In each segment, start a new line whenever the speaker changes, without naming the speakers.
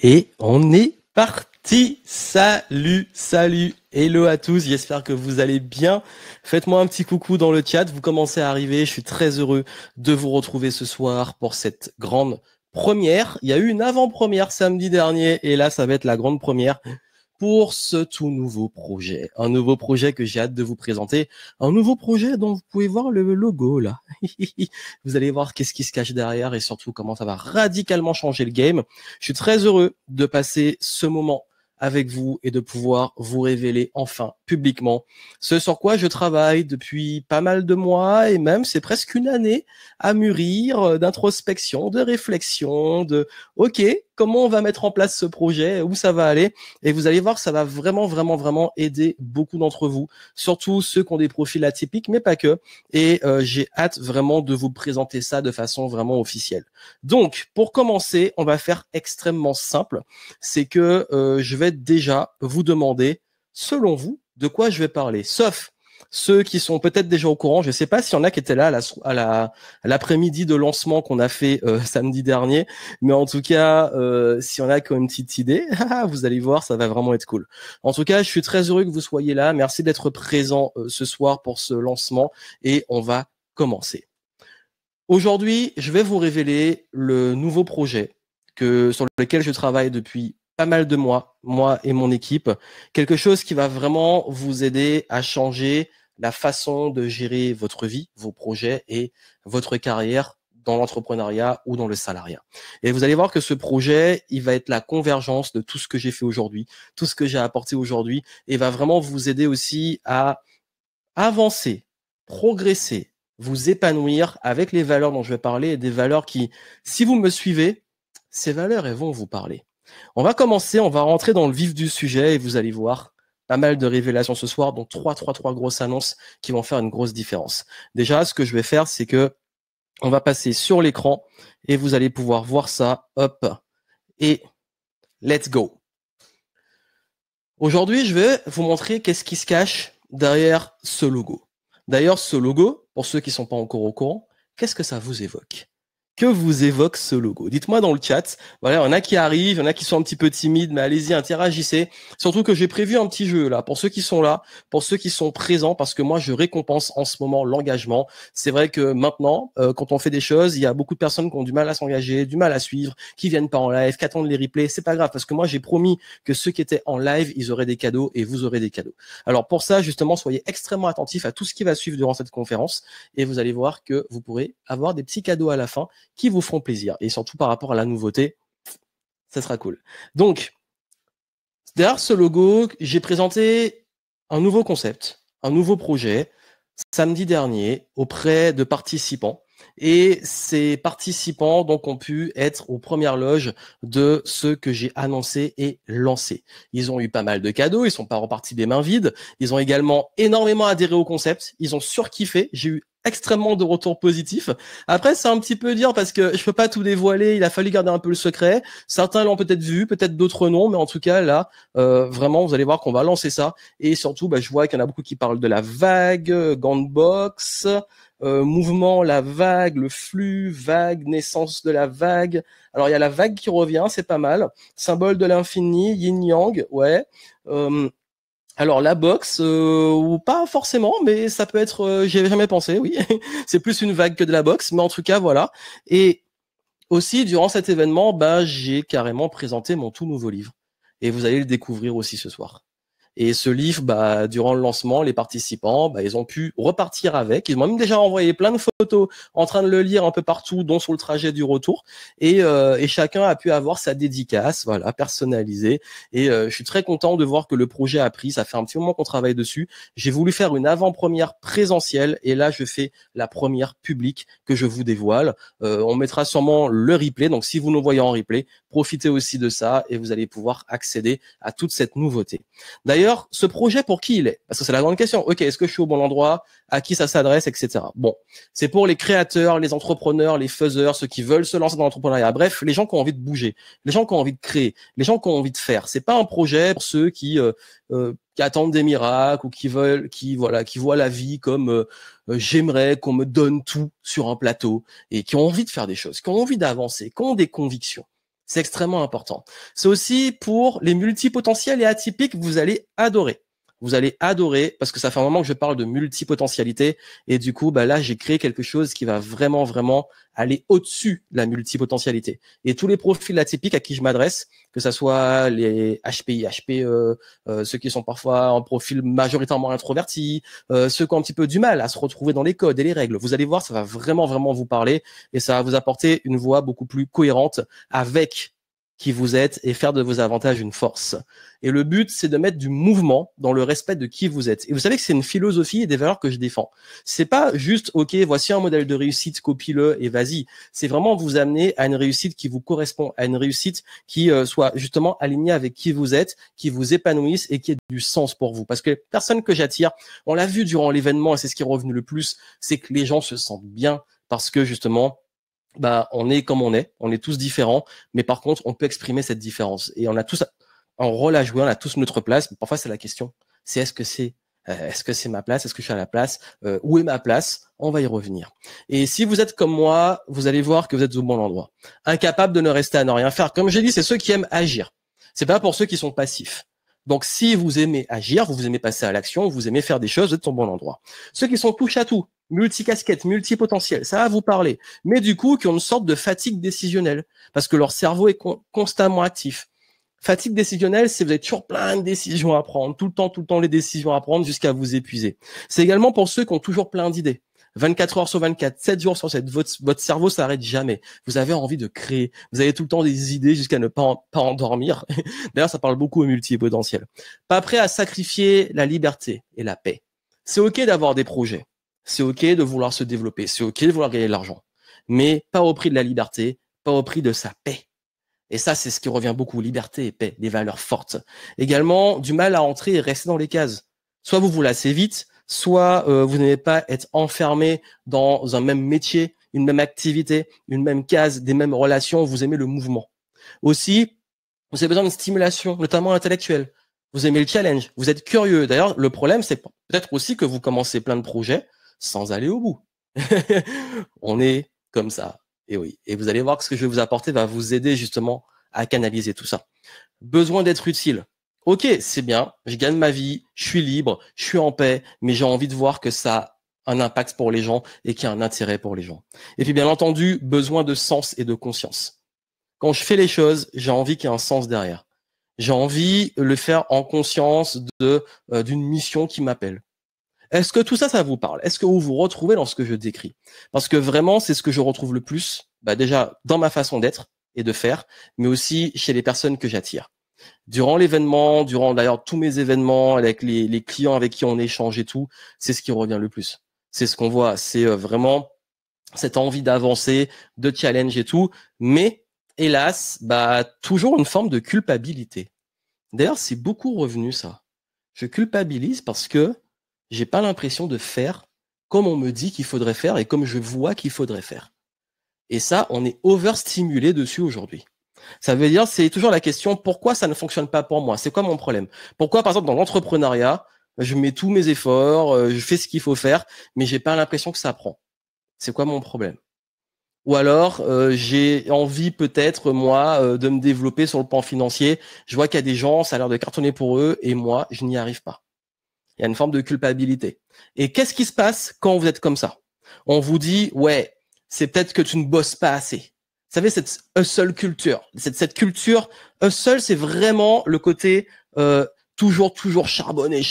Et on est parti. Salut, salut. Hello à tous. J'espère que vous allez bien. Faites-moi un petit coucou dans le chat. Vous commencez à arriver. Je suis très heureux de vous retrouver ce soir pour cette grande première. Il y a eu une avant-première samedi dernier et là, ça va être la grande première pour ce tout nouveau projet. Un nouveau projet que j'ai hâte de vous présenter. Un nouveau projet dont vous pouvez voir le logo là. Vous allez voir qu'est-ce qui se cache derrière et surtout comment ça va radicalement changer le game. Je suis très heureux de passer ce moment avec vous et de pouvoir vous révéler enfin publiquement ce sur quoi je travaille depuis pas mal de mois et même c'est presque une année à mûrir d'introspection, de réflexion, de OK, comment on va mettre en place ce projet, où ça va aller et vous allez voir ça va vraiment aider beaucoup d'entre vous, surtout ceux qui ont des profils atypiques mais pas que et j'ai hâte vraiment de vous présenter ça de façon vraiment officielle. Donc, pour commencer, on va faire extrêmement simple. C'est que je vais déjà vous demander, selon vous, de quoi je vais parler. Sauf ceux qui sont peut-être déjà au courant. Je ne sais pas s'il y en a qui étaient là à l'après-midi de lancement qu'on a fait samedi dernier. Mais en tout cas, s'il y en a qui ont une petite idée, vous allez voir, ça va vraiment être cool. En tout cas, je suis très heureux que vous soyez là. Merci d'être présent ce soir pour ce lancement. Et on va commencer. Aujourd'hui, je vais vous révéler le nouveau projet sur lequel je travaille depuis pas mal de mois, moi et mon équipe. Quelque chose qui va vraiment vous aider à changer la façon de gérer votre vie, vos projets et votre carrière dans l'entrepreneuriat ou dans le salariat. Et vous allez voir que ce projet, il va être la convergence de tout ce que j'ai fait aujourd'hui, tout ce que j'ai apporté aujourd'hui et va vraiment vous aider aussi à avancer, progresser, vous épanouir avec les valeurs dont je vais parler et des valeurs qui, si vous me suivez, ces valeurs, elles vont vous parler. On va commencer, on va rentrer dans le vif du sujet et vous allez voir pas mal de révélations ce soir, dont trois grosses annonces qui vont faire une grosse différence. Déjà, ce que je vais faire, c'est que on va passer sur l'écran et vous allez pouvoir voir ça, hop, et let's go. Aujourd'hui, je vais vous montrer qu'est-ce qui se cache derrière ce logo. D'ailleurs, ce logo, pour ceux qui ne sont pas encore au courant, qu'est-ce que ça vous évoque? Que vous évoque ce logo? Dites-moi dans le chat. Voilà, il y en a qui arrivent, il y en a qui sont un petit peu timides, mais allez-y, interagissez. Surtout que j'ai prévu un petit jeu là, pour ceux qui sont là, pour ceux qui sont présents, parce que moi, je récompense en ce moment l'engagement. C'est vrai que maintenant, quand on fait des choses, il y a beaucoup de personnes qui ont du mal à s'engager, du mal à suivre, qui viennent pas en live, qui attendent les replays. C'est pas grave, parce que moi, j'ai promis que ceux qui étaient en live, ils auraient des cadeaux et vous aurez des cadeaux. Alors pour ça, justement, soyez extrêmement attentifs à tout ce qui va suivre durant cette conférence et vous allez voir que vous pourrez avoir des petits cadeaux à la fin qui vous feront plaisir. Et surtout par rapport à la nouveauté, ça sera cool. Donc, derrière ce logo, j'ai présenté un nouveau concept, un nouveau projet, samedi dernier, auprès de participants. Et ces participants donc ont pu être aux premières loges de ce que j'ai annoncé et lancé. Ils ont eu pas mal de cadeaux, ils sont pas repartis des mains vides. Ils ont également énormément adhéré au concept, ils ont surkiffé. J'ai eu extrêmement de retours positifs. Après, c'est un petit peu dur parce que je peux pas tout dévoiler. Il a fallu garder un peu le secret. Certains l'ont peut-être vu, peut-être d'autres non, mais en tout cas là, vraiment, vous allez voir qu'on va lancer ça. Et surtout, je vois qu'il y en a beaucoup qui parlent de la vague, Gantbox. Mouvement, la vague, le flux, vague, naissance de la vague. Alors il y a la vague qui revient, c'est pas mal. Symbole de l'infini, yin-yang, ouais. Alors la box, ou pas forcément, mais ça peut être, j'y avais jamais pensé, oui. C'est plus une vague que de la boxe, mais en tout cas voilà. Et aussi durant cet événement, j'ai carrément présenté mon tout nouveau livre. Et vous allez le découvrir aussi ce soir. Et ce livre, durant le lancement, les participants, ils ont pu repartir avec. Ils m'ont même déjà envoyé plein de photos en train de le lire un peu partout, dont sur le trajet du retour. Et chacun a pu avoir sa dédicace, voilà, personnalisée. Et je suis très content de voir que le projet a pris. Ça fait un petit moment qu'on travaille dessus. J'ai voulu faire une avant-première présentielle. Et là, je fais la première publique que je vous dévoile. On mettra sûrement le replay. Donc, si vous nous voyez en replay, profitez aussi de ça et vous allez pouvoir accéder à toute cette nouveauté. D'ailleurs, ce projet, pour qui il est? Parce que c'est la grande question. Ok, est-ce que je suis au bon endroit? À qui ça s'adresse, etc. Bon, c'est pour les créateurs, les entrepreneurs, les faiseurs, ceux qui veulent se lancer dans l'entrepreneuriat. Bref, les gens qui ont envie de bouger, les gens qui ont envie de créer, les gens qui ont envie de faire. C'est pas un projet pour ceux qui attendent des miracles ou qui voient la vie comme j'aimerais qu'on me donne tout sur un plateau et qui ont envie de faire des choses, qui ont envie d'avancer, qui ont des convictions. C'est extrêmement important. C'est aussi pour les multipotentiels et atypiques, vous allez adorer. Vous allez adorer parce que ça fait un moment que je parle de multipotentialité et du coup, bah là, j'ai créé quelque chose qui va vraiment, vraiment aller au-dessus de la multipotentialité. Et tous les profils atypiques à qui je m'adresse, que ça soit les HPI, HPE, ceux qui sont parfois en profil majoritairement introvertis, ceux qui ont un petit peu du mal à se retrouver dans les codes et les règles, vous allez voir, ça va vraiment, vraiment vous parler et ça va vous apporter une voix beaucoup plus cohérente avec qui vous êtes et faire de vos avantages une force. Et le but, c'est de mettre du mouvement dans le respect de qui vous êtes. Et vous savez que c'est une philosophie et des valeurs que je défends. C'est pas juste, OK, voici un modèle de réussite, copie-le et vas-y. C'est vraiment vous amener à une réussite qui vous correspond, à une réussite qui soit justement alignée avec qui vous êtes, qui vous épanouisse et qui ait du sens pour vous. Parce que les personnes que j'attire, on l'a vu durant l'événement et c'est ce qui est revenu le plus, c'est que les gens se sentent bien parce que justement, bah, on est comme on est tous différents, mais par contre, on peut exprimer cette différence. Et on a tous un rôle à jouer, on a tous notre place, mais parfois c'est la question, c'est est-ce que c'est ma place, est-ce que je suis à la place, où est ma place? On va y revenir. Et si vous êtes comme moi, vous allez voir que vous êtes au bon endroit. Incapable de ne rester à ne rien faire. Comme j'ai dit, c'est ceux qui aiment agir. C'est pas pour ceux qui sont passifs. Donc, si vous aimez agir, vous aimez passer à l'action, vous aimez faire des choses, vous êtes au bon endroit. Ceux qui sont touche à tout, multicasquettes, multipotentiels, ça va vous parler. Mais du coup, qui ont une sorte de fatigue décisionnelle, parce que leur cerveau est constamment actif. Fatigue décisionnelle, c'est vous avez toujours plein de décisions à prendre, tout le temps les décisions à prendre jusqu'à vous épuiser. C'est également pour ceux qui ont toujours plein d'idées. 24 heures sur 24, 7 jours sur 7, votre cerveau s'arrête jamais. Vous avez envie de créer. Vous avez tout le temps des idées jusqu'à ne pas endormir. D'ailleurs, ça parle beaucoup aux multipotentiels. Pas prêt à sacrifier la liberté et la paix. C'est OK d'avoir des projets. C'est OK de vouloir se développer. C'est OK de vouloir gagner de l'argent. Mais pas au prix de la liberté, pas au prix de sa paix. Et ça, c'est ce qui revient beaucoup, liberté et paix, des valeurs fortes. Également, du mal à entrer et rester dans les cases. Soit vous vous lassez vite, soit vous n'aimez pas être enfermé dans un même métier, une même activité, une même case, des mêmes relations, vous aimez le mouvement. Aussi, vous avez besoin de stimulation, notamment intellectuelle. Vous aimez le challenge, vous êtes curieux. D'ailleurs, le problème, c'est peut-être aussi que vous commencez plein de projets sans aller au bout. On est comme ça. Et oui. Et vous allez voir que ce que je vais vous apporter va vous aider justement à canaliser tout ça. Besoin d'être utile. Ok, c'est bien. Je gagne ma vie. Je suis libre. Je suis en paix. Mais j'ai envie de voir que ça a un impact pour les gens et qu'il y a un intérêt pour les gens. Et puis, bien entendu, besoin de sens et de conscience. Quand je fais les choses, j'ai envie qu'il y ait un sens derrière. J'ai envie de le faire en conscience d'une mission qui m'appelle. Est-ce que tout ça, ça vous parle? Est-ce que vous vous retrouvez dans ce que je décris? Parce que vraiment, c'est ce que je retrouve le plus, bah déjà dans ma façon d'être et de faire, mais aussi chez les personnes que j'attire. Durant l'événement, durant d'ailleurs tous mes événements, avec les clients avec qui on échange et tout, c'est ce qui revient le plus. C'est ce qu'on voit. C'est vraiment cette envie d'avancer, de challenge et tout, mais hélas, bah toujours une forme de culpabilité. D'ailleurs, c'est beaucoup revenu ça. Je culpabilise parce que j'ai pas l'impression de faire comme on me dit qu'il faudrait faire et comme je vois qu'il faudrait faire. Et ça, on est overstimulé dessus aujourd'hui. Ça veut dire, c'est toujours la question, pourquoi ça ne fonctionne pas pour moi? C'est quoi mon problème? Pourquoi, par exemple, dans l'entrepreneuriat, je mets tous mes efforts, je fais ce qu'il faut faire, mais j'ai pas l'impression que ça prend? C'est quoi mon problème? Ou alors, j'ai envie peut-être, moi, de me développer sur le plan financier. Je vois qu'il y a des gens, ça a l'air de cartonner pour eux, et moi, je n'y arrive pas. Il y a une forme de culpabilité. Et qu'est-ce qui se passe quand vous êtes comme ça? On vous dit, ouais, c'est peut-être que tu ne bosses pas assez. Vous savez, cette hustle culture, cette culture hustle, c'est vraiment le côté toujours charbonner,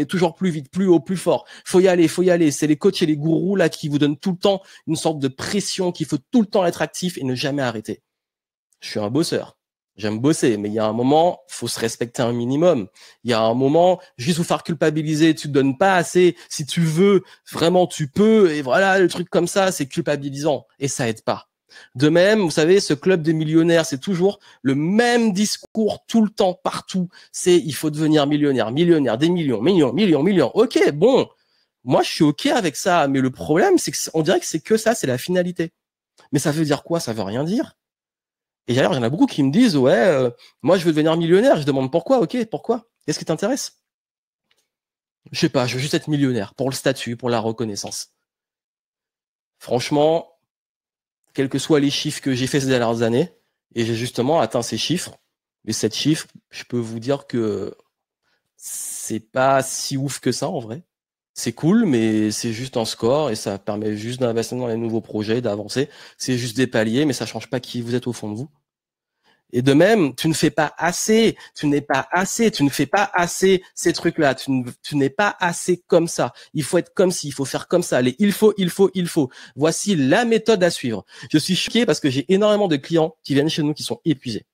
toujours plus vite, plus haut, plus fort. Faut y aller. C'est les coachs et les gourous là qui vous donnent tout le temps une sorte de pression qu'il faut tout le temps être actif et ne jamais arrêter. Je suis un bosseur. J'aime bosser, mais il y a un moment, faut se respecter un minimum. Il y a un moment, juste vous faire culpabiliser, tu te donnes pas assez. Si tu veux, vraiment, tu peux. Et voilà, le truc comme ça, c'est culpabilisant et ça aide pas. De même, vous savez, ce club des millionnaires, c'est toujours le même discours tout le temps, partout. C'est il faut devenir millionnaire, des millions. Ok, bon, moi je suis ok avec ça, mais le problème, c'est que on dirait que c'est que ça, c'est la finalité. Mais ça veut dire quoi? Ça veut rien dire. Et d'ailleurs, il y en a beaucoup qui me disent, ouais, moi je veux devenir millionnaire. Je demande pourquoi, ok, pourquoi? Qu'est-ce qui t'intéresse? Je sais pas, je veux juste être millionnaire pour le statut, pour la reconnaissance. Franchement, quels que soient les chiffres que j'ai fait ces dernières années, Et j'ai justement atteint ces chiffres. Les 7 chiffres, je peux vous dire que c'est pas si ouf que ça en vrai. C'est cool, mais c'est juste un score et ça permet juste d'investir dans les nouveaux projets, d'avancer. C'est juste des paliers, mais ça change pas qui vous êtes au fond de vous. Et de même, tu ne fais pas assez, tu n'es pas assez, tu ne fais pas assez ces trucs-là, tu n'es pas assez comme ça. Il faut être comme ci, il faut faire comme ça. Allez, il faut. Voici la méthode à suivre. Je suis choqué parce que j'ai énormément de clients qui viennent chez nous qui sont épuisés.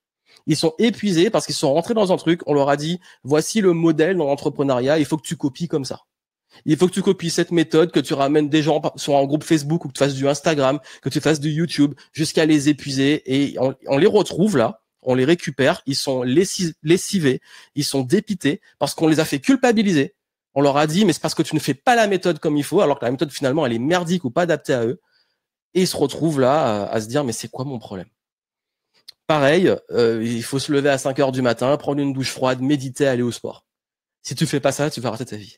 Ils sont épuisés parce qu'ils sont rentrés dans un truc, on leur a dit, voici le modèle dans l'entrepreneuriat, il faut que tu copies comme ça. Il faut que tu copies cette méthode, que tu ramènes des gens sur un groupe Facebook ou que tu fasses du Instagram, que tu fasses du YouTube jusqu'à les épuiser et on les retrouve là. On les récupère, ils sont lessivés, ils sont dépités parce qu'on les a fait culpabiliser. On leur a dit, mais c'est parce que tu ne fais pas la méthode comme il faut, alors que la méthode finalement elle est merdique ou pas adaptée à eux. Et ils se retrouvent là à se dire, mais c'est quoi mon problème? Pareil, il faut se lever à 5 heures du matin, prendre une douche froide, méditer, aller au sport. Si tu fais pas ça, tu vas rater ta vie.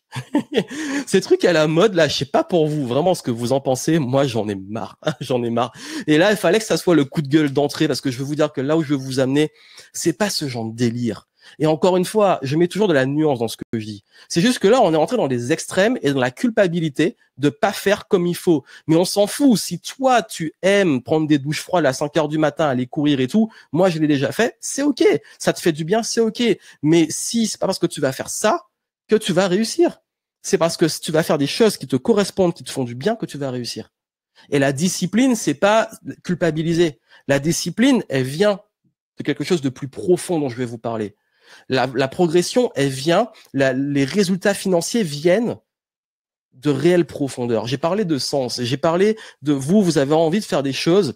Ces trucs à la mode, là, je sais pas pour vous, vraiment ce que vous en pensez. Moi, j'en ai marre. J'en ai marre. Et là, il fallait que ça soit le coup de gueule d'entrée parce que je veux vous dire que là où je veux vous amener, c'est pas ce genre de délire. Et encore une fois, je mets toujours de la nuance dans ce que je dis. C'est juste que là, on est rentré dans des extrêmes et dans la culpabilité de pas faire comme il faut. Mais on s'en fout. Si toi, tu aimes prendre des douches froides à 5 heures du matin, aller courir et tout, moi, je l'ai déjà fait, c'est OK. Ça te fait du bien, c'est OK. Mais si c'est pas parce que tu vas faire ça que tu vas réussir. C'est parce que tu vas faire des choses qui te correspondent, qui te font du bien que tu vas réussir. Et la discipline, c'est pas culpabiliser. La discipline, elle vient de quelque chose de plus profond dont je vais vous parler. La progression, elle vient, les résultats financiers viennent de réelle profondeur. J'ai parlé de sens, j'ai parlé de vous avez envie de faire des choses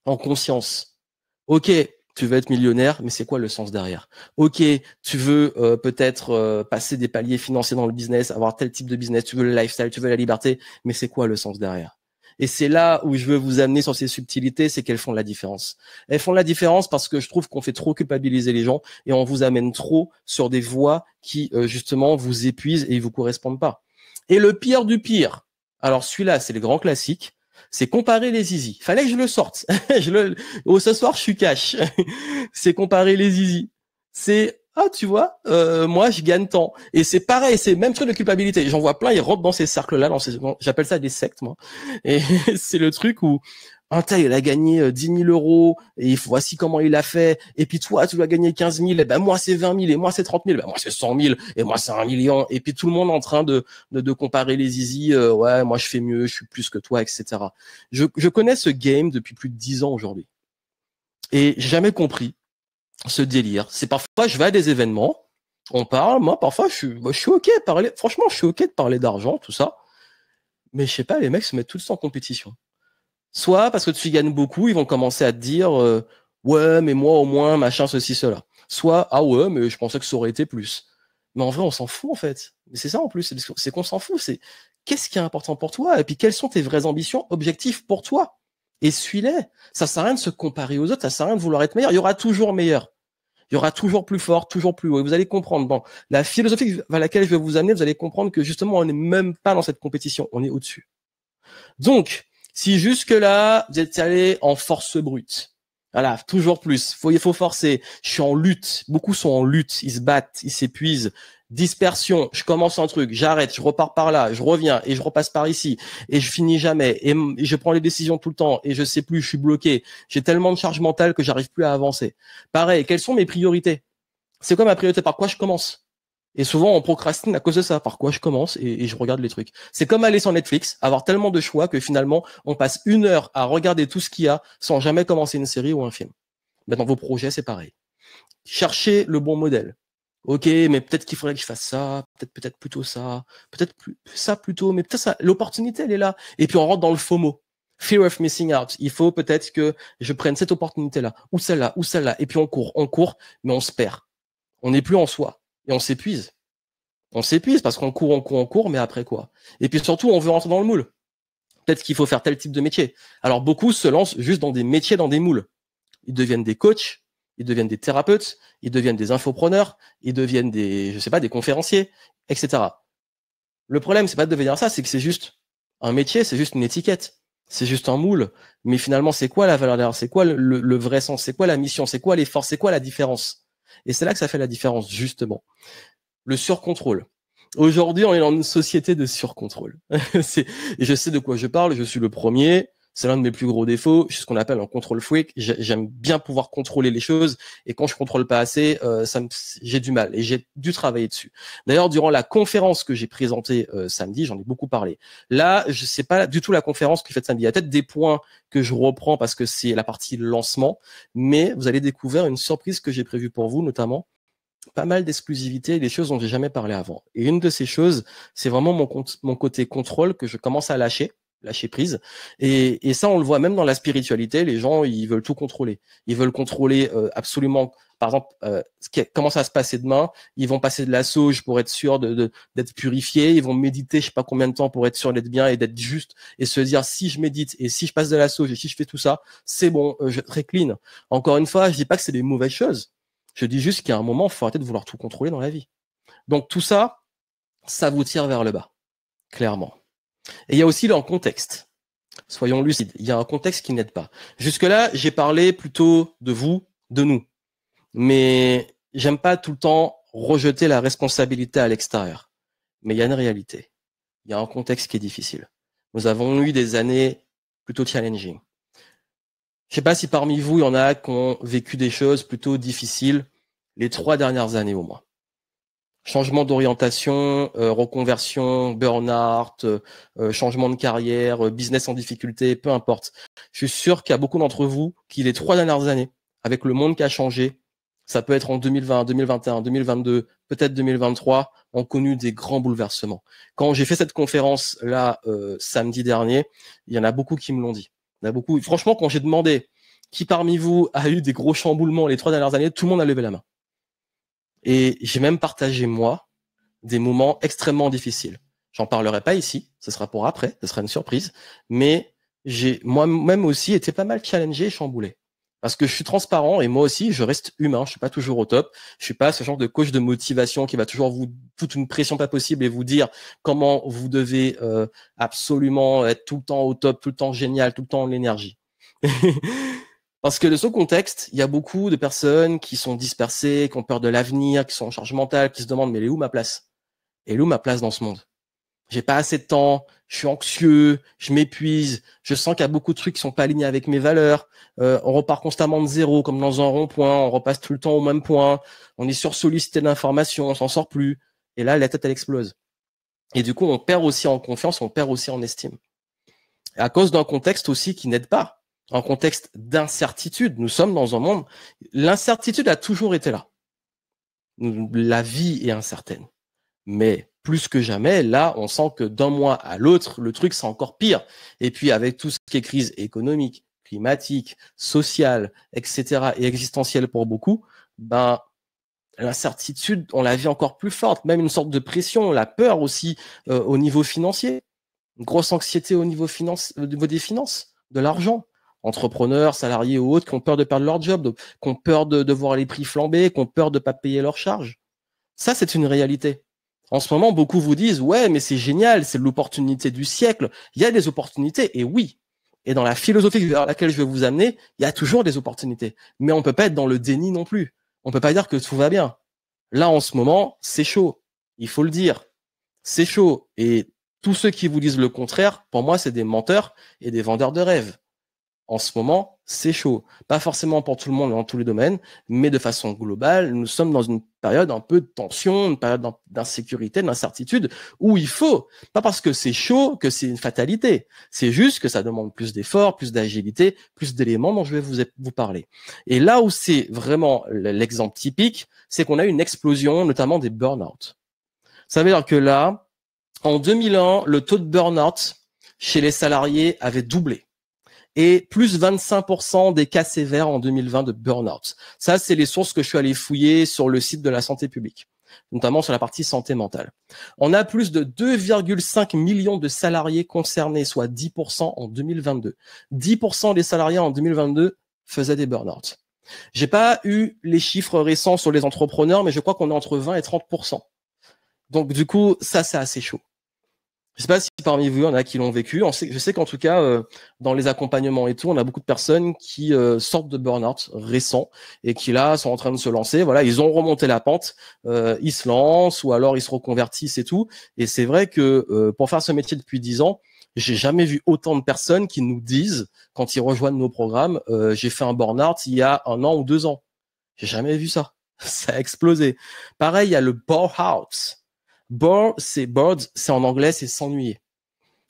en conscience. Ok, tu veux être millionnaire, mais c'est quoi le sens derrière? Ok, tu veux peut-être passer des paliers financiers dans le business, avoir tel type de business, tu veux le lifestyle, tu veux la liberté, mais c'est quoi le sens derrière? Et c'est là où je veux vous amener sur ces subtilités, c'est qu'elles font la différence. Elles font la différence parce que je trouve qu'on fait trop culpabiliser les gens et on vous amène trop sur des voies qui justement vous épuisent et ils vous correspondent pas. Et le pire du pire, alors celui-là, c'est le grand classique, c'est comparer les zizi. Fallait que je le sorte. Ce soir, je suis cash. C'est comparer les zizi. C'est, ah, tu vois, moi, je gagne tant. Et c'est pareil, c'est même truc de culpabilité. J'en vois plein, ils rentrent dans ces cercles-là, j'appelle ça des sectes, moi. Et c'est le truc où, un tel, il a gagné 10 000 euros, et voici comment il a fait. Et puis toi, tu dois gagner 15 000, et ben moi c'est 20 000, et moi c'est 30 000, et ben moi c'est 100 000, et moi c'est 1 million. Et puis tout le monde en train de comparer les zizi, ouais, moi je fais mieux, je suis plus que toi, etc. Je connais ce game depuis plus de 10 ans aujourd'hui. Et j'ai jamais compris ce délire. C'est parfois, je vais à des événements, on parle, moi parfois je suis ok de parler, franchement je suis ok de parler d'argent, tout ça. Mais je sais pas, les mecs se mettent tout le temps en compétition. Soit parce que tu gagnes beaucoup, ils vont commencer à te dire ouais, mais moi au moins, machin, ceci, cela. Soit ah ouais, mais je pensais que ça aurait été plus. Mais en vrai, on s'en fout en fait. Mais c'est ça en plus, c'est qu'on s'en fout. C'est qu'est-ce qui est important pour toi et puis quelles sont tes vraies ambitions, objectifs pour toi. Et suis-les. Ça sert à rien de se comparer aux autres, ça sert à rien de vouloir être meilleur. Il y aura toujours meilleur. Il y aura toujours plus fort, toujours plus haut. Et vous allez comprendre. Bon, la philosophie vers laquelle je vais vous amener, vous allez comprendre que justement, on n'est même pas dans cette compétition, on est au-dessus. Donc, si jusque-là, vous êtes allé en force brute, voilà, toujours plus, il faut forcer. Je suis en lutte, beaucoup sont en lutte, ils se battent, ils s'épuisent. Dispersion, je commence un truc, j'arrête, je repars par là, je reviens et je repasse par ici et je finis jamais et je prends les décisions tout le temps et je sais plus, je suis bloqué. J'ai tellement de charge mentale que j'arrive plus à avancer. Pareil, quelles sont mes priorités? C'est quoi ma priorité? Par quoi je commence? Et souvent, on procrastine à cause de ça. Par quoi je commence et je regarde les trucs. C'est comme aller sur Netflix, avoir tellement de choix que finalement, on passe 1 heure à regarder tout ce qu'il y a sans jamais commencer une série ou un film. Ben, dans vos projets, c'est pareil. Cherchez le bon modèle. Ok, mais peut-être qu'il faudrait que je fasse ça, peut-être plutôt ça, peut-être ça plutôt, mais peut-être ça. L'opportunité, elle est là. Et puis on rentre dans le FOMO. Fear of missing out. Il faut peut-être que je prenne cette opportunité-là, ou celle-là, ou celle-là. Et puis on court, mais on se perd. On n'est plus en soi. Et on s'épuise. On s'épuise parce qu'on court, mais après quoi? Et puis surtout, on veut rentrer dans le moule. Peut-être qu'il faut faire tel type de métier. Alors beaucoup se lancent juste dans des métiers, dans des moules. Ils deviennent des coachs, ils deviennent des thérapeutes, ils deviennent des infopreneurs, ils deviennent des, je sais pas, des conférenciers, etc. Le problème, c'est pas de devenir ça, c'est que c'est juste un métier, c'est juste une étiquette. C'est juste un moule. Mais finalement, c'est quoi la valeur derrière? C'est quoi le vrai sens? C'est quoi la mission? C'est quoi l'effort? C'est quoi la différence? Et c'est là que ça fait la différence, justement. Le surcontrôle. Aujourd'hui, on est dans une société de surcontrôle. Et je sais de quoi je parle, je suis le premier. C'est l'un de mes plus gros défauts. Je suis ce qu'on appelle un contrôle freak. J'aime bien pouvoir contrôler les choses. Et quand je contrôle pas assez, j'ai du mal. Et j'ai dû travailler dessus. D'ailleurs, durant la conférence que j'ai présentée samedi, j'en ai beaucoup parlé. Là, je sais pas du tout la conférence que j'ai faite samedi. Il y a peut-être des points que je reprends parce que c'est la partie lancement. Mais vous allez découvrir une surprise que j'ai prévue pour vous, notamment pas mal d'exclusivité, des choses dont j'ai jamais parlé avant. Et une de ces choses, c'est vraiment mon côté contrôle que je commence à lâcher prise. Et ça, on le voit même dans la spiritualité. Les gens, ils veulent tout contrôler. Ils veulent contrôler absolument. Par exemple, comment ça va se passer demain. Ils vont passer de la sauge pour être sûr d'être purifiés. Ils vont méditer, je sais pas combien de temps pour être sûr d'être bien et d'être juste et se dire si je médite et si je passe de la sauge et si je fais tout ça, c'est bon, je serai clean. Encore une fois, je dis pas que c'est des mauvaises choses. Je dis juste qu'il y a un moment, il faut arrêter de vouloir tout contrôler dans la vie. Donc tout ça, ça vous tire vers le bas, clairement. Et il y a aussi le contexte. Soyons lucides, il y a un contexte qui n'aide pas. Jusque-là, j'ai parlé plutôt de vous, de nous. Mais j'aime pas tout le temps rejeter la responsabilité à l'extérieur. Mais il y a une réalité. Il y a un contexte qui est difficile. Nous avons eu des années plutôt challenging. Je sais pas si parmi vous, il y en a qui ont vécu des choses plutôt difficiles les 3 dernières années au moins. Changement d'orientation, reconversion, burn-out, changement de carrière, business en difficulté, peu importe. Je suis sûr qu'il y a beaucoup d'entre vous qui, les 3 dernières années, avec le monde qui a changé, ça peut être en 2020, 2021, 2022, peut-être 2023, ont connu des grands bouleversements. Quand j'ai fait cette conférence là samedi dernier, il y en a beaucoup qui me l'ont dit. Il y en a beaucoup. Franchement, quand j'ai demandé qui parmi vous a eu des gros chamboulements les 3 dernières années, tout le monde a levé la main. Et j'ai même partagé, moi, des moments extrêmement difficiles. J'en parlerai pas ici, ce sera pour après, ce sera une surprise, mais j'ai moi-même aussi été pas mal challengé et chamboulé. Parce que je suis transparent et moi aussi, je reste humain, je suis pas toujours au top. Je suis pas ce genre de coach de motivation qui va toujours vous foutre une pression pas possible et vous dire comment vous devez absolument être tout le temps au top, tout le temps génial, tout le temps en l'énergie. Parce que de ce contexte, il y a beaucoup de personnes qui sont dispersées, qui ont peur de l'avenir, qui sont en charge mentale, qui se demandent mais elle est où ma place? Elle est où ma place dans ce monde? J'ai pas assez de temps, je suis anxieux, je m'épuise, je sens qu'il y a beaucoup de trucs qui sont pas alignés avec mes valeurs. On repart constamment de zéro, comme dans un rond-point, on repasse tout le temps au même point, on est sursollicité d'informations, on s'en sort plus. Et là, la tête, elle explose. Et du coup, on perd aussi en confiance, on perd aussi en estime. Et à cause d'un contexte aussi qui n'aide pas. Un contexte d'incertitude. Nous sommes dans un monde, l'incertitude a toujours été là. La vie est incertaine. Mais plus que jamais, là, on sent que d'un mois à l'autre, le truc, c'est encore pire. Et puis, avec tout ce qui est crise économique, climatique, sociale, etc., et existentielle pour beaucoup, ben, l'incertitude, on la vit encore plus forte. Même une sorte de pression, la peur aussi au niveau financier. Une grosse anxiété au niveau des finances, de l'argent. Entrepreneurs, salariés ou autres qui ont peur de perdre leur job, qui ont peur de voir les prix flamber, qui ont peur de ne pas payer leurs charges. Ça, c'est une réalité. En ce moment, beaucoup vous disent « Ouais, mais c'est génial, c'est l'opportunité du siècle. » Il y a des opportunités, et oui. Et dans la philosophie vers laquelle je vais vous amener, il y a toujours des opportunités. Mais on ne peut pas être dans le déni non plus. On ne peut pas dire que tout va bien. Là, en ce moment, c'est chaud. Il faut le dire. C'est chaud. Et tous ceux qui vous disent le contraire, pour moi, c'est des menteurs et des vendeurs de rêves. En ce moment, c'est chaud. Pas forcément pour tout le monde dans tous les domaines, mais de façon globale, nous sommes dans une période un peu de tension, une période d'insécurité, d'incertitude, où il faut, pas parce que c'est chaud que c'est une fatalité. C'est juste que ça demande plus d'efforts, plus d'agilité, plus d'éléments dont je vais vous parler. Et là où c'est vraiment l'exemple typique, c'est qu'on a eu une explosion, notamment des burn-out. Ça veut dire que là, en 2001, le taux de burn-out chez les salariés avait doublé. Et plus 25% des cas sévères en 2020 de burn-out. Ça, c'est les sources que je suis allé fouiller sur le site de la santé publique, notamment sur la partie santé mentale. On a plus de 2,5 millions de salariés concernés, soit 10% en 2022. 10% des salariés en 2022 faisaient des burn-out. J'ai pas eu les chiffres récents sur les entrepreneurs, mais je crois qu'on est entre 20 et 30%. Donc, du coup, ça, c'est assez chaud. Je sais pas si parmi vous, il y en a qui l'ont vécu. Je sais qu'en tout cas, dans les accompagnements et tout, on a beaucoup de personnes qui sortent de burn-out récents et qui là sont en train de se lancer. Voilà, ils ont remonté la pente, ils se lancent ou alors ils se reconvertissent et tout. Et c'est vrai que pour faire ce métier depuis 10 ans, j'ai jamais vu autant de personnes qui nous disent, quand ils rejoignent nos programmes, j'ai fait un burn-out il y a 1 an ou 2 ans. J'ai jamais vu ça. Ça a explosé. Pareil, il y a le bore-out. Bored, c'est en anglais, c'est s'ennuyer.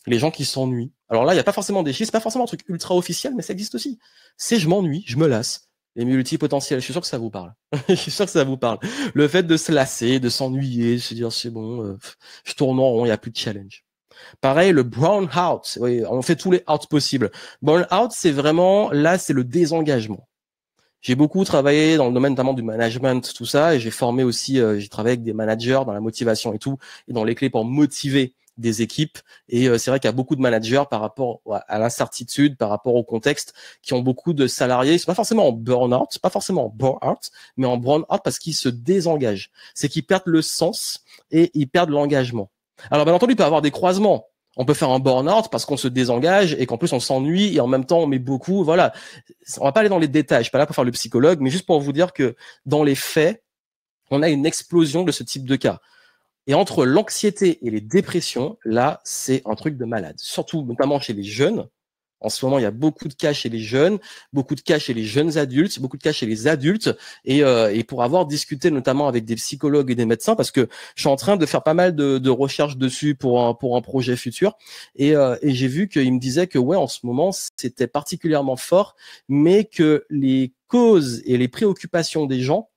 Les gens qui s'ennuient. Alors là, il n'y a pas forcément des chiffres, c'est pas forcément un truc ultra officiel, mais ça existe aussi. C'est je m'ennuie, je me lasse. Les multipotentiels, je suis sûr que ça vous parle. Je suis sûr que ça vous parle. Le fait de se lasser, de s'ennuyer, de se dire c'est bon, je tourne en rond, il n'y a plus de challenge. Pareil, le brown out. Oui, on fait tous les outs possibles. Brown out, c'est vraiment, là, c'est le désengagement. J'ai beaucoup travaillé dans le domaine notamment du management, tout ça, et j'ai formé aussi, j'ai travaillé avec des managers dans la motivation et tout, et dans les clés pour motiver des équipes. Et c'est vrai qu'il y a beaucoup de managers par rapport à l'incertitude, par rapport au contexte, qui ont beaucoup de salariés. Ils sont pas forcément en burn-out, pas forcément en burn-out, mais en burn-out parce qu'ils se désengagent. C'est qu'ils perdent le sens et ils perdent l'engagement. Alors bien entendu, il peut y avoir des croisements. On peut faire un burn-out parce qu'on se désengage et qu'en plus on s'ennuie et en même temps on met beaucoup. Voilà, on va pas aller dans les détails. Je suis pas là pour faire le psychologue, mais juste pour vous dire que dans les faits, on a une explosion de ce type de cas. Et entre l'anxiété et les dépressions, là, c'est un truc de malade. Surtout, notamment chez les jeunes. En ce moment, il y a beaucoup de cas chez les jeunes, beaucoup de cas chez les jeunes adultes, beaucoup de cas chez les adultes. Et pour avoir discuté notamment avec des psychologues et des médecins, parce que je suis en train de faire pas mal de recherches dessus pour un projet futur. Et j'ai vu qu'ils me disaient que ouais, en ce moment, c'était particulièrement fort, mais que les causes et les préoccupations des gens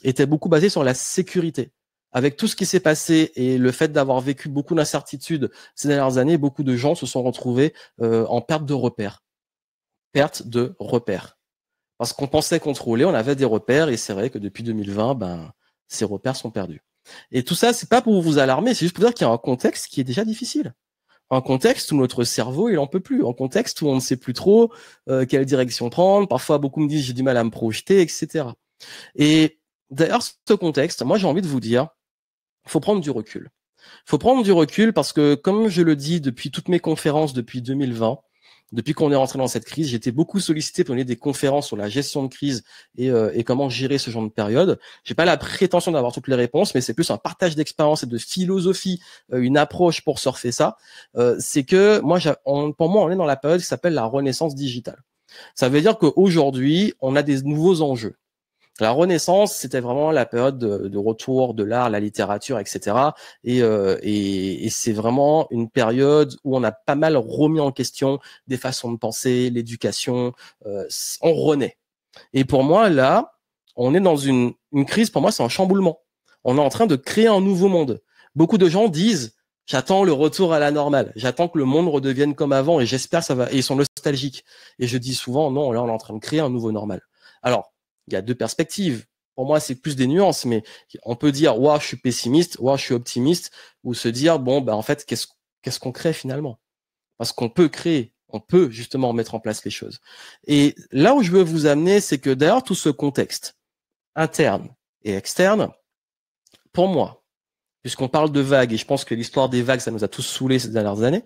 étaient beaucoup basées sur la sécurité. Avec tout ce qui s'est passé et le fait d'avoir vécu beaucoup d'incertitudes ces dernières années, beaucoup de gens se sont retrouvés en perte de repères. Perte de repères. Parce qu'on pensait contrôler, on avait des repères, et c'est vrai que depuis 2020, ces repères sont perdus. Et tout ça, c'est pas pour vous alarmer, c'est juste pour dire qu'il y a un contexte qui est déjà difficile. Un contexte où notre cerveau, il en peut plus. Un contexte où on ne sait plus trop quelle direction prendre. Parfois, beaucoup me disent j'ai du mal à me projeter, etc. Et d'ailleurs, ce contexte, moi, j'ai envie de vous dire, il faut prendre du recul. Il faut prendre du recul parce que, comme je le dis depuis toutes mes conférences depuis 2020, depuis qu'on est rentré dans cette crise, j'ai été beaucoup sollicité pour donner des conférences sur la gestion de crise et comment gérer ce genre de période. J'ai pas la prétention d'avoir toutes les réponses, mais c'est plus un partage d'expérience et de philosophie, une approche pour surfer ça. C'est que moi, pour moi, on est dans la période qui s'appelle la renaissance digitale. Ça veut dire qu'aujourd'hui, on a des nouveaux enjeux. La Renaissance, c'était vraiment la période de retour de l'art, la littérature, etc. Et c'est vraiment une période où on a pas mal remis en question des façons de penser, l'éducation. On renaît. Et pour moi, là, on est dans une crise. Pour moi, c'est un chamboulement. On est en train de créer un nouveau monde. Beaucoup de gens disent, j'attends le retour à la normale. J'attends que le monde redevienne comme avant et j'espère que ça va. Et ils sont nostalgiques. Et je dis souvent, non, là, on est en train de créer un nouveau normal. Alors, il y a deux perspectives. Pour moi, c'est plus des nuances, mais on peut dire, ouais, je suis pessimiste, ouais, je suis optimiste, ou se dire, bon, en fait, qu'est-ce qu'on crée finalement? Parce qu'on peut créer, on peut justement mettre en place les choses. Et là où je veux vous amener, c'est que d'ailleurs, tout ce contexte interne et externe, pour moi, puisqu'on parle de vagues, et je pense que l'histoire des vagues, ça nous a tous saoulés ces dernières années,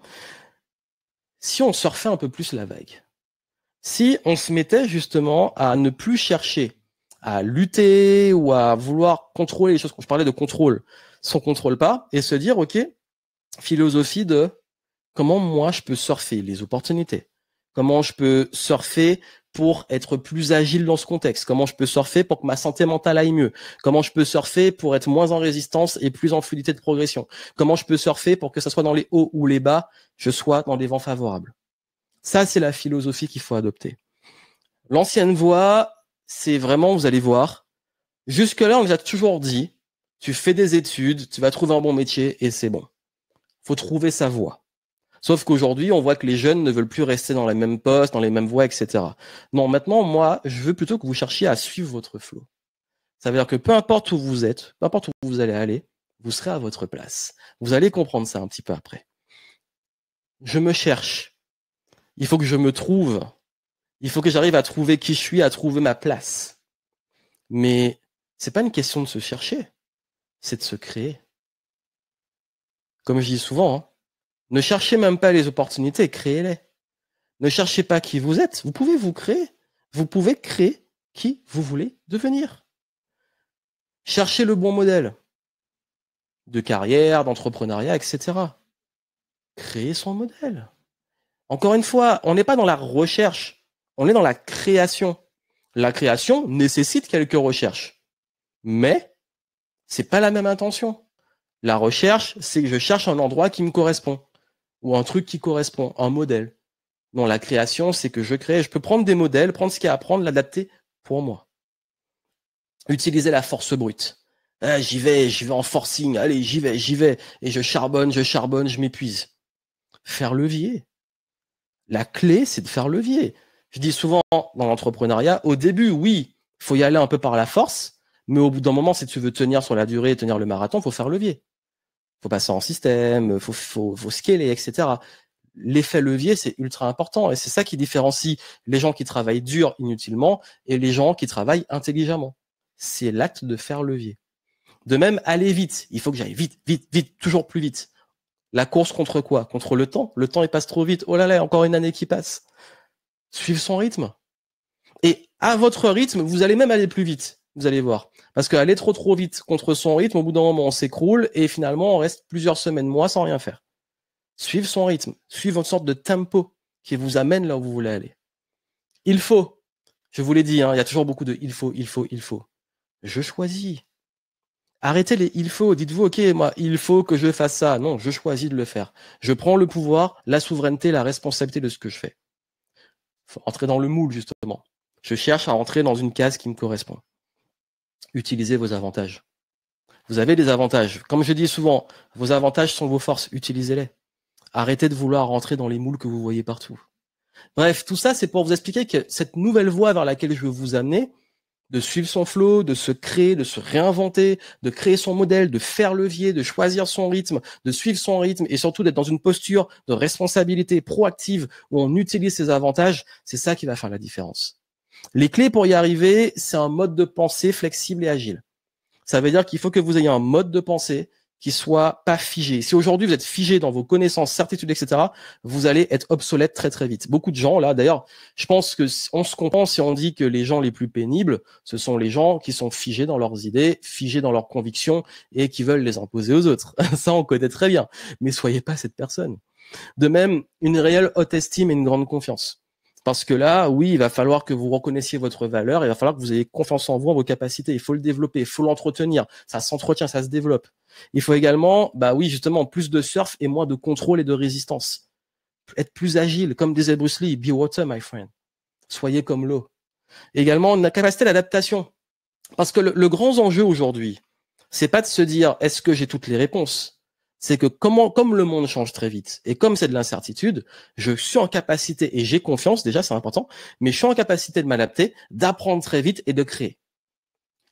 si on surfait un peu plus la vague, si on se mettait justement à ne plus chercher à lutter ou à vouloir contrôler les choses, quand je parlais de contrôle, si on contrôle pas, et se dire, OK, philosophie de comment moi je peux surfer les opportunités, comment je peux surfer pour être plus agile dans ce contexte, comment je peux surfer pour que ma santé mentale aille mieux, comment je peux surfer pour être moins en résistance et plus en fluidité de progression, comment je peux surfer pour que ça soit dans les hauts ou les bas, je sois dans des vents favorables. Ça, c'est la philosophie qu'il faut adopter. L'ancienne voie, c'est vraiment, vous allez voir, jusque-là, on nous a toujours dit, tu fais des études, tu vas trouver un bon métier et c'est bon. Faut trouver sa voie. Sauf qu'aujourd'hui, on voit que les jeunes ne veulent plus rester dans les mêmes postes, dans les mêmes voies, etc. Non, maintenant, moi, je veux plutôt que vous cherchiez à suivre votre flow. Ça veut dire que peu importe où vous êtes, peu importe où vous allez aller, vous serez à votre place. Vous allez comprendre ça un petit peu après. Je me cherche. Il faut que je me trouve. Il faut que j'arrive à trouver qui je suis, à trouver ma place. Mais c'est pas une question de se chercher, c'est de se créer. Comme je dis souvent, Ne cherchez même pas les opportunités, créez-les. Ne cherchez pas qui vous êtes, vous pouvez vous créer. Vous pouvez créer qui vous voulez devenir. Cherchez le bon modèle de carrière, d'entrepreneuriat, etc. Créez son modèle. Encore une fois, on n'est pas dans la recherche, on est dans la création. La création nécessite quelques recherches, mais c'est pas la même intention. La recherche, c'est que je cherche un endroit qui me correspond, ou un truc qui correspond, un modèle. Non, la création, c'est que je crée, je peux prendre des modèles, prendre ce qu'il y a à prendre, l'adapter pour moi. Utiliser la force brute. Ah, j'y vais en forcing, allez, j'y vais, et je charbonne, je m'épuise. Faire levier. La clé, c'est de faire levier. Je dis souvent dans l'entrepreneuriat, au début, oui, il faut y aller un peu par la force, mais au bout d'un moment, si tu veux tenir sur la durée, tenir le marathon, il faut faire levier. Il faut passer en système, faut scaler, etc. L'effet levier, c'est ultra important, et c'est ça qui différencie les gens qui travaillent dur inutilement et les gens qui travaillent intelligemment. C'est l'acte de faire levier. De même, aller vite. Il faut que j'aille vite, vite, vite, toujours plus vite. La course contre quoi? Contre le temps. Le temps, il passe trop vite. Oh là là, encore une année qui passe. Suivre son rythme. Et à votre rythme, vous allez même aller plus vite. Vous allez voir. Parce qu'aller trop vite contre son rythme, au bout d'un moment, on s'écroule et finalement, on reste plusieurs semaines, mois sans rien faire. Suivre son rythme. Suivre une sorte de tempo qui vous amène là où vous voulez aller. Il faut. Je vous l'ai dit, hein, il y a toujours beaucoup de il faut. Je choisis. Arrêtez les il faut. Dites-vous, ok, moi, il faut que je fasse ça. Non, je choisis de le faire. Je prends le pouvoir, la souveraineté, la responsabilité de ce que je fais. Faut entrer dans le moule, justement. Je cherche à entrer dans une case qui me correspond. Utilisez vos avantages. Vous avez des avantages. Comme je dis souvent, vos avantages sont vos forces. Utilisez-les. Arrêtez de vouloir rentrer dans les moules que vous voyez partout. Bref, tout ça, c'est pour vous expliquer que cette nouvelle voie vers laquelle je veux vous amener, de suivre son flow, de se créer, de se réinventer, de créer son modèle, de faire levier, de choisir son rythme, de suivre son rythme et surtout d'être dans une posture de responsabilité proactive où on utilise ses avantages, c'est ça qui va faire la différence. Les clés pour y arriver, c'est un mode de pensée flexible et agile. Ça veut dire qu'il faut que vous ayez un mode de pensée qui soit pas figé. Si aujourd'hui vous êtes figé dans vos connaissances, certitudes, etc., vous allez être obsolète très très vite. Beaucoup de gens, là, d'ailleurs, je pense que on se comprend si on dit que les gens les plus pénibles, ce sont les gens qui sont figés dans leurs idées, figés dans leurs convictions et qui veulent les imposer aux autres. Ça, on connaît très bien. Mais soyez pas cette personne. De même, une réelle haute estime et une grande confiance. Parce que là, oui, il va falloir que vous reconnaissiez votre valeur, il va falloir que vous ayez confiance en vous, en vos capacités, il faut le développer, il faut l'entretenir, ça s'entretient, ça se développe. Il faut également, bah oui, justement, plus de surf et moins de contrôle et de résistance. Être plus agile, comme disait Bruce Lee, be water, my friend. Soyez comme l'eau. Également, une capacité d'adaptation. Parce que le grand enjeu aujourd'hui, c'est pas de se dire, est-ce que j'ai toutes les réponses? C'est que comme le monde change très vite et comme c'est de l'incertitude, je suis en capacité et j'ai confiance, déjà c'est important, mais je suis en capacité de m'adapter, d'apprendre très vite et de créer.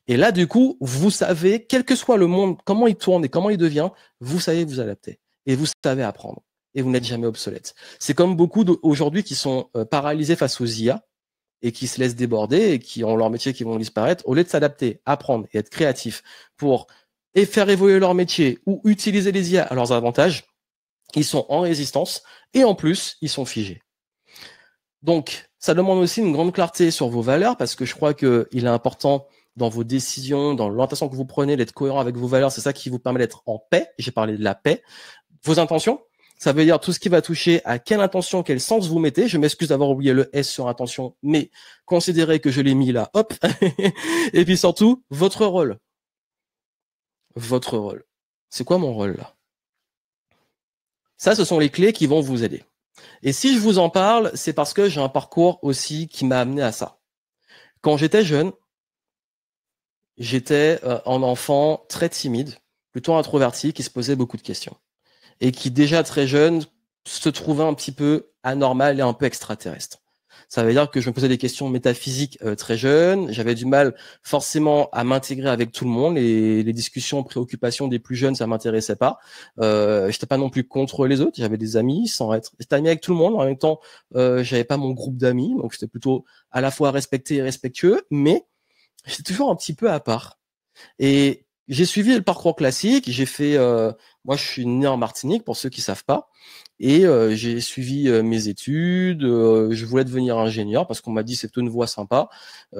Et là, du coup, vous savez, quel que soit le monde, comment il tourne et comment il devient, vous savez vous adapter et vous savez apprendre et vous n'êtes jamais obsolète. C'est comme beaucoup aujourd'hui qui sont paralysés face aux IA et qui se laissent déborder et qui ont leur métier qui vont disparaître, au lieu de s'adapter, apprendre et être créatif pour et faire évoluer leur métier ou utiliser les IA à leurs avantages, ils sont en résistance et en plus, ils sont figés. Donc, ça demande aussi une grande clarté sur vos valeurs parce que je crois qu'il est important dans vos décisions, dans l'orientation que vous prenez, d'être cohérent avec vos valeurs. C'est ça qui vous permet d'être en paix. J'ai parlé de la paix. Vos intentions, ça veut dire tout ce qui va toucher à quelle intention, quel sens vous mettez. Je m'excuse d'avoir oublié le S sur intention, mais considérez que je l'ai mis là, hop. Et puis surtout, votre rôle. Votre rôle. C'est quoi mon rôle là? Ça, ce sont les clés qui vont vous aider. Et si je vous en parle, c'est parce que j'ai un parcours aussi qui m'a amené à ça. Quand j'étais jeune, j'étais un enfant très timide, plutôt introverti, qui se posait beaucoup de questions. Et qui déjà très jeune se trouvait un petit peu anormal et un peu extraterrestre. Ça veut dire que je me posais des questions métaphysiques très jeune, j'avais du mal forcément à m'intégrer avec tout le monde, et les discussions, préoccupations des plus jeunes, ça m'intéressait pas. J'étais pas non plus contre les autres, j'avais des amis sans être, j'étais ami avec tout le monde, en même temps j'avais pas mon groupe d'amis, donc j'étais plutôt à la fois respecté et respectueux, mais j'étais toujours un petit peu à part. Et j'ai suivi le parcours classique, j'ai fait, moi je suis né en Martinique pour ceux qui savent pas, Et j'ai suivi mes études. Je voulais devenir ingénieur parce qu'on m'a dit c'est plutôt une voie sympa.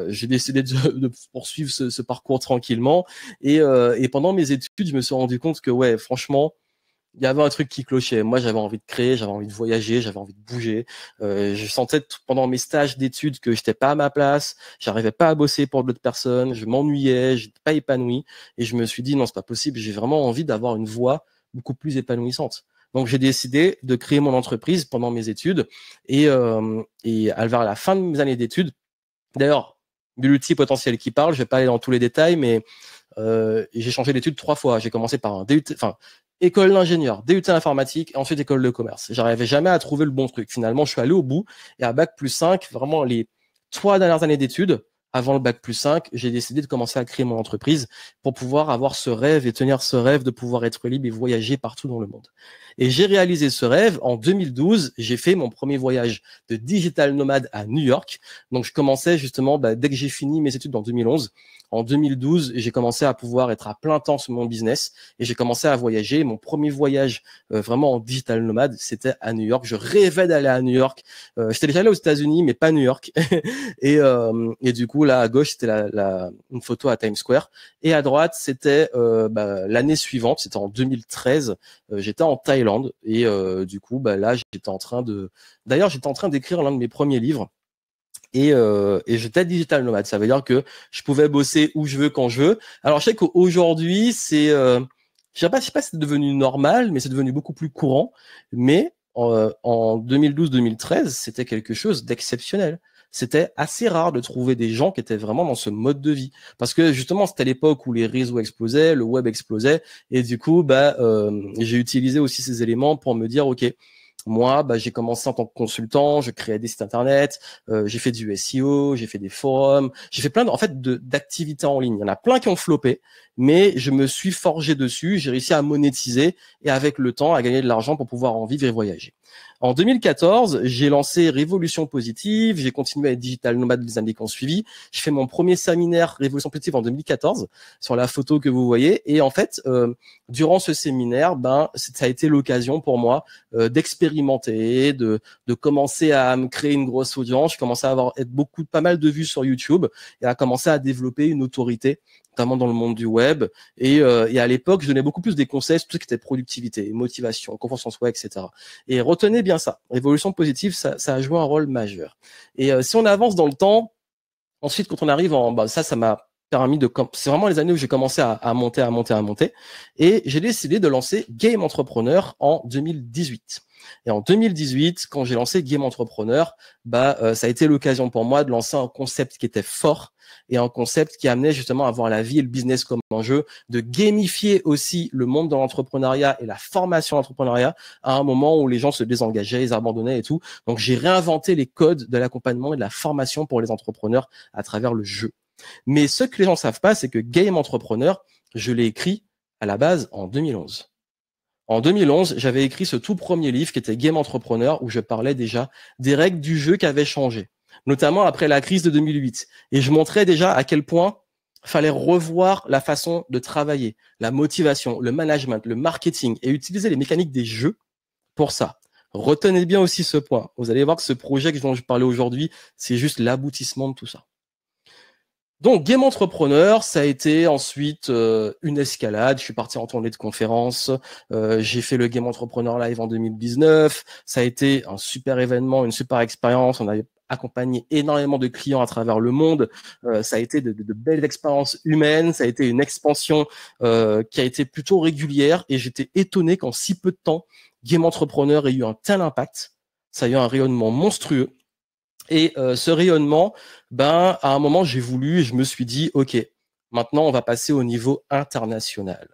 J'ai décidé de poursuivre ce parcours tranquillement. Et pendant mes études, je me suis rendu compte que ouais, franchement, il y avait un truc qui clochait. Moi, j'avais envie de créer, j'avais envie de voyager, j'avais envie de bouger. Je sentais pendant mes stages d'études que j'étais pas à ma place, j'arrivais pas à bosser pour d'autres personnes, je m'ennuyais, j'étais pas épanoui. Et je me suis dit non, c'est pas possible. J'ai vraiment envie d'avoir une voie beaucoup plus épanouissante. Donc, j'ai décidé de créer mon entreprise pendant mes études et vers la fin de mes années d'études. D'ailleurs, multi-potentiel qui parle. Je vais pas aller dans tous les détails, mais j'ai changé d'études 3 fois. J'ai commencé par un DUT, enfin école d'ingénieur, DUT informatique, et ensuite école de commerce. J'arrivais jamais à trouver le bon truc. Finalement, je suis allé au bout et à bac+5, vraiment les 3 dernières années d'études, avant le bac+5, j'ai décidé de commencer à créer mon entreprise pour pouvoir avoir ce rêve et tenir ce rêve de pouvoir être libre et voyager partout dans le monde. Et j'ai réalisé ce rêve en 2012. J'ai fait mon premier voyage de digital nomade à New York. Donc, je commençais justement, dès que j'ai fini mes études en 2011, en 2012, j'ai commencé à pouvoir être à plein temps sur mon business et j'ai commencé à voyager. Mon premier voyage vraiment en digital nomade, c'était à New York. Je rêvais d'aller à New York. J'étais déjà allé aux États-Unis, mais pas à New York. et du coup, là à gauche, c'était une photo à Times Square. Et à droite, c'était l'année suivante, c'était en 2013. J'étais en Thaïlande et du coup, là, j'étais en train d'écrire l'un de mes premiers livres. Et j'étais digital nomade. Ça veut dire que je pouvais bosser où je veux, quand je veux. Alors, je sais qu'aujourd'hui, je sais pas si c'est devenu normal, mais c'est devenu beaucoup plus courant. Mais en 2012-2013, c'était quelque chose d'exceptionnel. C'était assez rare de trouver des gens qui étaient vraiment dans ce mode de vie. Parce que justement, c'était l'époque où les réseaux explosaient, le web explosait. Et du coup, j'ai utilisé aussi ces éléments pour me dire, OK, moi, j'ai commencé en tant que consultant, je créais des sites internet, j'ai fait du SEO, j'ai fait des forums, j'ai fait plein d'activités en ligne. Il y en a plein qui ont floppé, mais je me suis forgé dessus, j'ai réussi à monétiser et avec le temps à gagner de l'argent pour pouvoir en vivre et voyager. En 2014, j'ai lancé Révolution Positive, j'ai continué à être digital nomade les années qui ont suivi. Je fais mon premier séminaire Révolution Positive en 2014 sur la photo que vous voyez. Et en fait, durant ce séminaire, ça a été l'occasion pour moi d'expérimenter, de commencer à me créer une grosse audience. Je commençais à avoir pas mal de vues sur YouTube et à commencer à développer une autorité, notamment dans le monde du web. Et à l'époque, je donnais beaucoup plus des conseils sur tout ce qui était productivité, motivation, confiance en soi, etc. Et retenez bien ça. Révolution Positive, ça a joué un rôle majeur. Et si on avance dans le temps, ensuite, quand on arrive ça m'a permis c'est vraiment les années où j'ai commencé à monter. Et j'ai décidé de lancer Game Entrepreneur en 2018. Et en 2018, quand j'ai lancé Game Entrepreneur, ça a été l'occasion pour moi de lancer un concept qui était fort et un concept qui amenait justement à voir la vie et le business comme un jeu, de gamifier aussi le monde de l'entrepreneuriat et la formation d'entrepreneuriat à un moment où les gens se désengageaient, ils abandonnaient et tout. Donc, j'ai réinventé les codes de l'accompagnement et de la formation pour les entrepreneurs à travers le jeu. Mais ce que les gens ne savent pas, c'est que Game Entrepreneur, je l'ai écrit à la base en 2011. En 2011, j'avais écrit ce tout premier livre qui était Game Entrepreneur, où je parlais déjà des règles du jeu qui avaient changé, notamment après la crise de 2008. Et je montrais déjà à quel point il fallait revoir la façon de travailler, la motivation, le management, le marketing et utiliser les mécaniques des jeux pour ça. Retenez bien aussi ce point. Vous allez voir que ce projet dont je parlais aujourd'hui, c'est juste l'aboutissement de tout ça. Donc, Game Entrepreneur, ça a été ensuite une escalade. Je suis parti en tournée de conférences. J'ai fait le Game Entrepreneur Live en 2019. Ça a été un super événement, une super expérience. On a accompagné énormément de clients à travers le monde. Ça a été de belles expériences humaines. Ça a été une expansion qui a été plutôt régulière. Et j'étais étonné qu'en si peu de temps, Game Entrepreneur ait eu un tel impact. Ça a eu un rayonnement monstrueux. Et ce rayonnement, à un moment, j'ai voulu et je me suis dit, OK, maintenant, on va passer au niveau international.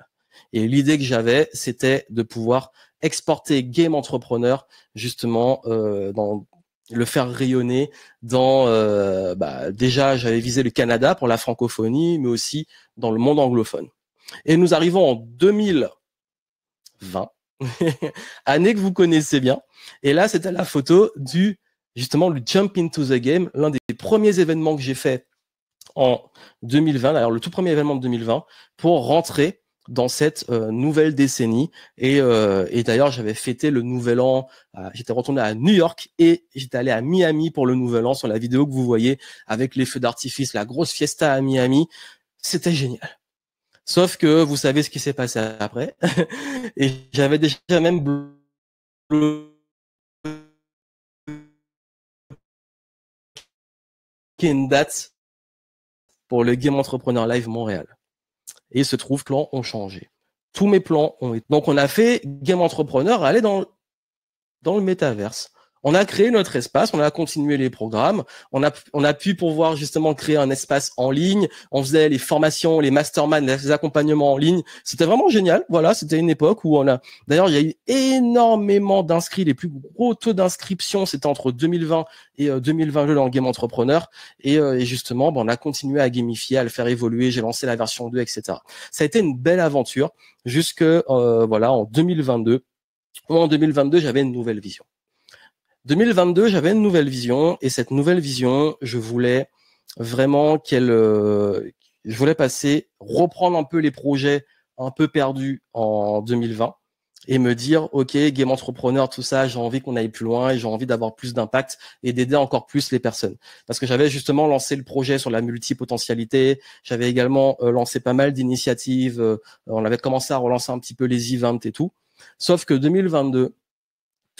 Et l'idée que j'avais, c'était de pouvoir exporter Game Entrepreneur, justement, le faire rayonner dans... déjà, j'avais visé le Canada pour la francophonie, mais aussi dans le monde anglophone. Et nous arrivons en 2020, année que vous connaissez bien. Et là, c'était la photo justement le Jump into the Game, l'un des premiers événements que j'ai fait en 2020, d'ailleurs le tout premier événement de 2020, pour rentrer dans cette nouvelle décennie. Et d'ailleurs, j'avais fêté le Nouvel An. J'étais retourné à New York et j'étais allé à Miami pour le Nouvel An sur la vidéo que vous voyez avec les feux d'artifice, la grosse fiesta à Miami. C'était génial. Sauf que vous savez ce qui s'est passé après. Et j'avais déjà même bloqué une date pour le Game Entrepreneur Live Montréal. Et il se trouve que plans ont changé. Tous mes plans ont été... Donc, on a fait Game Entrepreneur aller dans le métaverse. On a créé notre espace, on a continué les programmes, on a pu pouvoir justement créer un espace en ligne, on faisait les formations, les masterminds, les accompagnements en ligne. C'était vraiment génial. Voilà, c'était une époque où d'ailleurs, il y a eu énormément d'inscrits. Les plus gros taux d'inscription, c'était entre 2020 et 2022 dans le Game Entrepreneur. Et justement, on a continué à gamifier, à le faire évoluer. J'ai lancé la version 2, etc. Ça a été une belle aventure jusque, en 2022. En 2022, j'avais une nouvelle vision. 2022, j'avais une nouvelle vision et cette nouvelle vision, je voulais vraiment je voulais reprendre un peu les projets un peu perdus en 2020 et me dire, OK, Game Entrepreneur, tout ça, j'ai envie qu'on aille plus loin et j'ai envie d'avoir plus d'impact et d'aider encore plus les personnes. Parce que j'avais justement lancé le projet sur la multipotentialité, j'avais également lancé pas mal d'initiatives, on avait commencé à relancer un petit peu les events et tout. Sauf que 2022,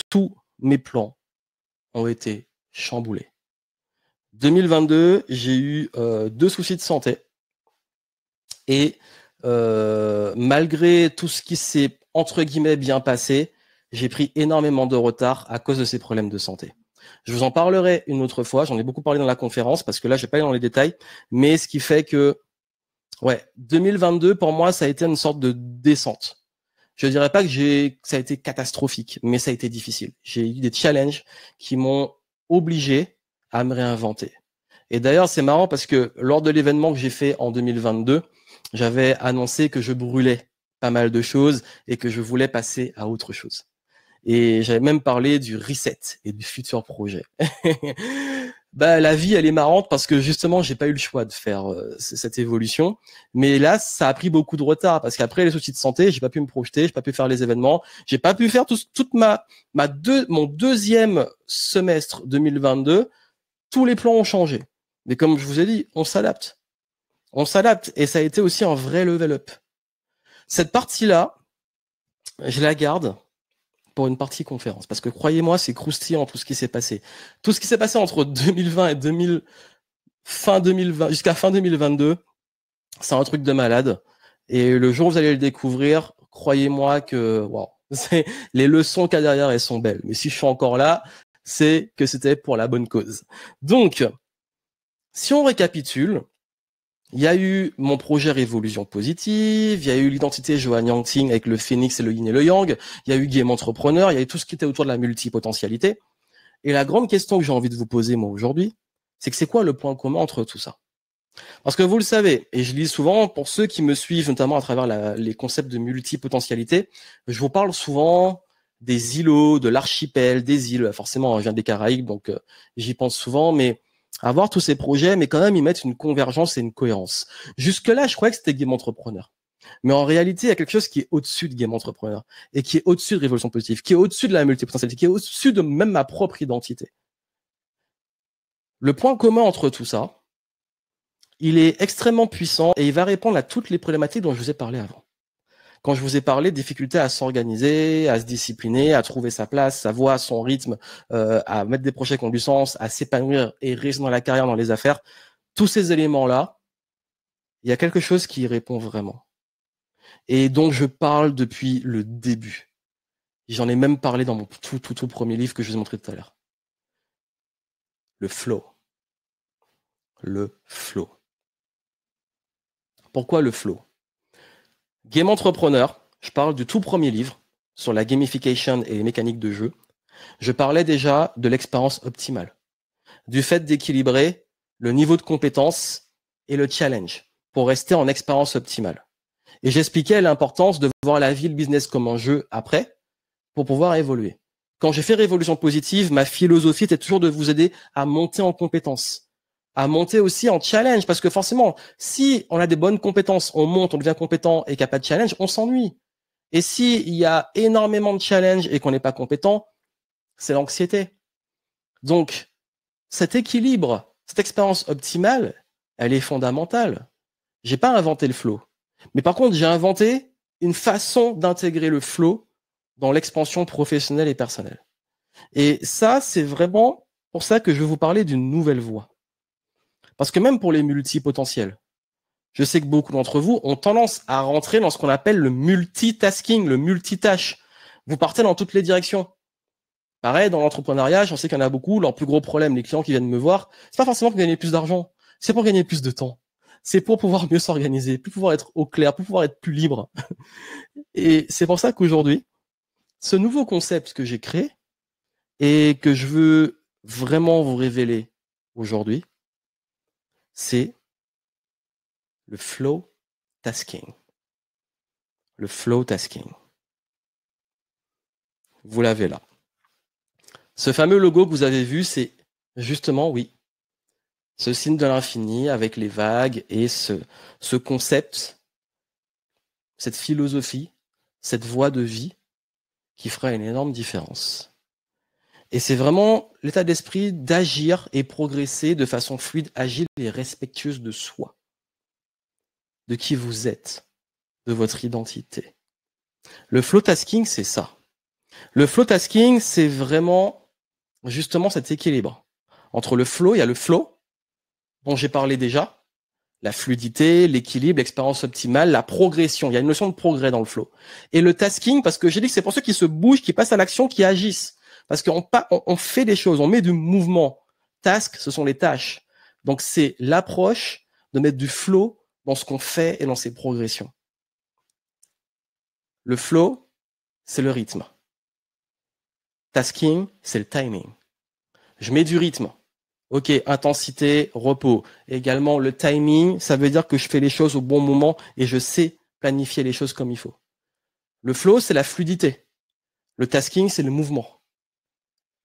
tous mes plans ont été chamboulés. 2022, j'ai eu 2 soucis de santé et malgré tout ce qui s'est entre guillemets bien passé, j'ai pris énormément de retard à cause de ces problèmes de santé. Je vous en parlerai une autre fois, j'en ai beaucoup parlé dans la conférence parce que là, je vais pas aller dans les détails, mais ce qui fait que 2022 pour moi, ça a été une sorte de descente. Je dirais pas que ça a été catastrophique, mais ça a été difficile. J'ai eu des challenges qui m'ont obligé à me réinventer. Et d'ailleurs, c'est marrant parce que lors de l'événement que j'ai fait en 2022, j'avais annoncé que je brûlais pas mal de choses et que je voulais passer à autre chose. Et j'avais même parlé du reset et du futur projet. La vie, elle est marrante parce que justement, j'ai pas eu le choix de faire cette évolution. Mais là, ça a pris beaucoup de retard parce qu'après les soucis de santé, j'ai pas pu me projeter, j'ai pas pu faire les événements, j'ai pas pu faire mon deuxième semestre 2022. Tous les plans ont changé. Mais comme je vous ai dit, on s'adapte. On s'adapte et ça a été aussi un vrai level up. Cette partie-là, je la garde pour une partie conférence. Parce que croyez-moi, c'est croustillant tout ce qui s'est passé. Tout ce qui s'est passé entre 2020 et fin 2020, jusqu'à fin 2022, c'est un truc de malade. Et le jour où vous allez le découvrir, croyez-moi que les leçons qu'il y a derrière, elles sont belles. Mais si je suis encore là, c'est que c'était pour la bonne cause. Donc, si on récapitule, il y a eu mon projet Révolution Positive, il y a eu l'identité Johan Yangting avec le Phénix et le Yin et le Yang, il y a eu Game Entrepreneur, il y a eu tout ce qui était autour de la multipotentialité. Et la grande question que j'ai envie de vous poser, moi, aujourd'hui, c'est quoi le point commun entre tout ça? Parce que vous le savez, et je lis souvent, pour ceux qui me suivent, notamment à travers les concepts de multipotentialité, je vous parle souvent des îlots, de l'archipel, des îles. Forcément, je viens des Caraïbes, donc j'y pense souvent, mais avoir tous ces projets, mais quand même y mettre une convergence et une cohérence. Jusque-là, je croyais que c'était Game Entrepreneur. Mais en réalité, il y a quelque chose qui est au-dessus de Game Entrepreneur et qui est au-dessus de Révolution Positive, qui est au-dessus de la multipotentialité, qui est au-dessus de même ma propre identité. Le point commun entre tout ça, il est extrêmement puissant et il va répondre à toutes les problématiques dont je vous ai parlé avant. Quand je vous ai parlé de difficultés à s'organiser, à se discipliner, à trouver sa place, sa voie, son rythme, à mettre des projets qui ont du sens, à s'épanouir et réussir dans la carrière, dans les affaires, tous ces éléments-là, il y a quelque chose qui y répond vraiment. Et dont je parle depuis le début. J'en ai même parlé dans mon tout premier livre que je vous ai montré tout à l'heure. Le flow. Le flow. Pourquoi le flow? Game Entrepreneur, je parle du tout premier livre sur la gamification et les mécaniques de jeu. Je parlais déjà de l'expérience optimale, du fait d'équilibrer le niveau de compétence et le challenge pour rester en expérience optimale. Et j'expliquais l'importance de voir la vie, le business comme un jeu après pour pouvoir évoluer. Quand j'ai fait Révolution Positive, ma philosophie était toujours de vous aider à monter en compétence, à monter aussi en challenge. Parce que forcément, si on a des bonnes compétences, on monte, on devient compétent et qu'il n'y a pas de challenge, on s'ennuie. Et s'il y a énormément de challenge et qu'on n'est pas compétent, c'est l'anxiété. Donc, cet équilibre, cette expérience optimale, elle est fondamentale. J'ai pas inventé le flow. Mais par contre, j'ai inventé une façon d'intégrer le flow dans l'expansion professionnelle et personnelle. Et ça, c'est vraiment pour ça que je vais vous parler d'une nouvelle voie. Parce que même pour les multipotentiels, je sais que beaucoup d'entre vous ont tendance à rentrer dans ce qu'on appelle le multitasking, le multitâche. Vous partez dans toutes les directions. Pareil, dans l'entrepreneuriat, j'en sais qu'il y en a beaucoup, leur plus gros problème, les clients qui viennent me voir, c'est pas forcément pour gagner plus d'argent, c'est pour gagner plus de temps. C'est pour pouvoir mieux s'organiser, plus pouvoir être au clair, plus pouvoir être plus libre. Et c'est pour ça qu'aujourd'hui, ce nouveau concept que j'ai créé et que je veux vraiment vous révéler aujourd'hui, c'est le flow tasking. Le flow tasking. Vous l'avez là. Ce fameux logo que vous avez vu, c'est justement, oui, ce signe de l'infini avec les vagues et ce concept, cette philosophie, cette voie de vie qui fera une énorme différence. Et c'est vraiment l'état d'esprit d'agir et progresser de façon fluide, agile et respectueuse de soi, de qui vous êtes, de votre identité. Le flow tasking, c'est ça. Le flow tasking, c'est vraiment justement cet équilibre. Entre le flow, il y a le flow, dont j'ai parlé déjà, la fluidité, l'équilibre, l'expérience optimale, la progression. Il y a une notion de progrès dans le flow. Et le tasking, parce que j'ai dit que c'est pour ceux qui se bougent, qui passent à l'action, qui agissent. Parce qu'on fait des choses, on met du mouvement. Task, ce sont les tâches. Donc c'est l'approche de mettre du flow dans ce qu'on fait et dans ses progressions. Le flow, c'est le rythme. Tasking, c'est le timing. Je mets du rythme. Ok, intensité, repos. Également, le timing, ça veut dire que je fais les choses au bon moment et je sais planifier les choses comme il faut. Le flow, c'est la fluidité. Le tasking, c'est le mouvement.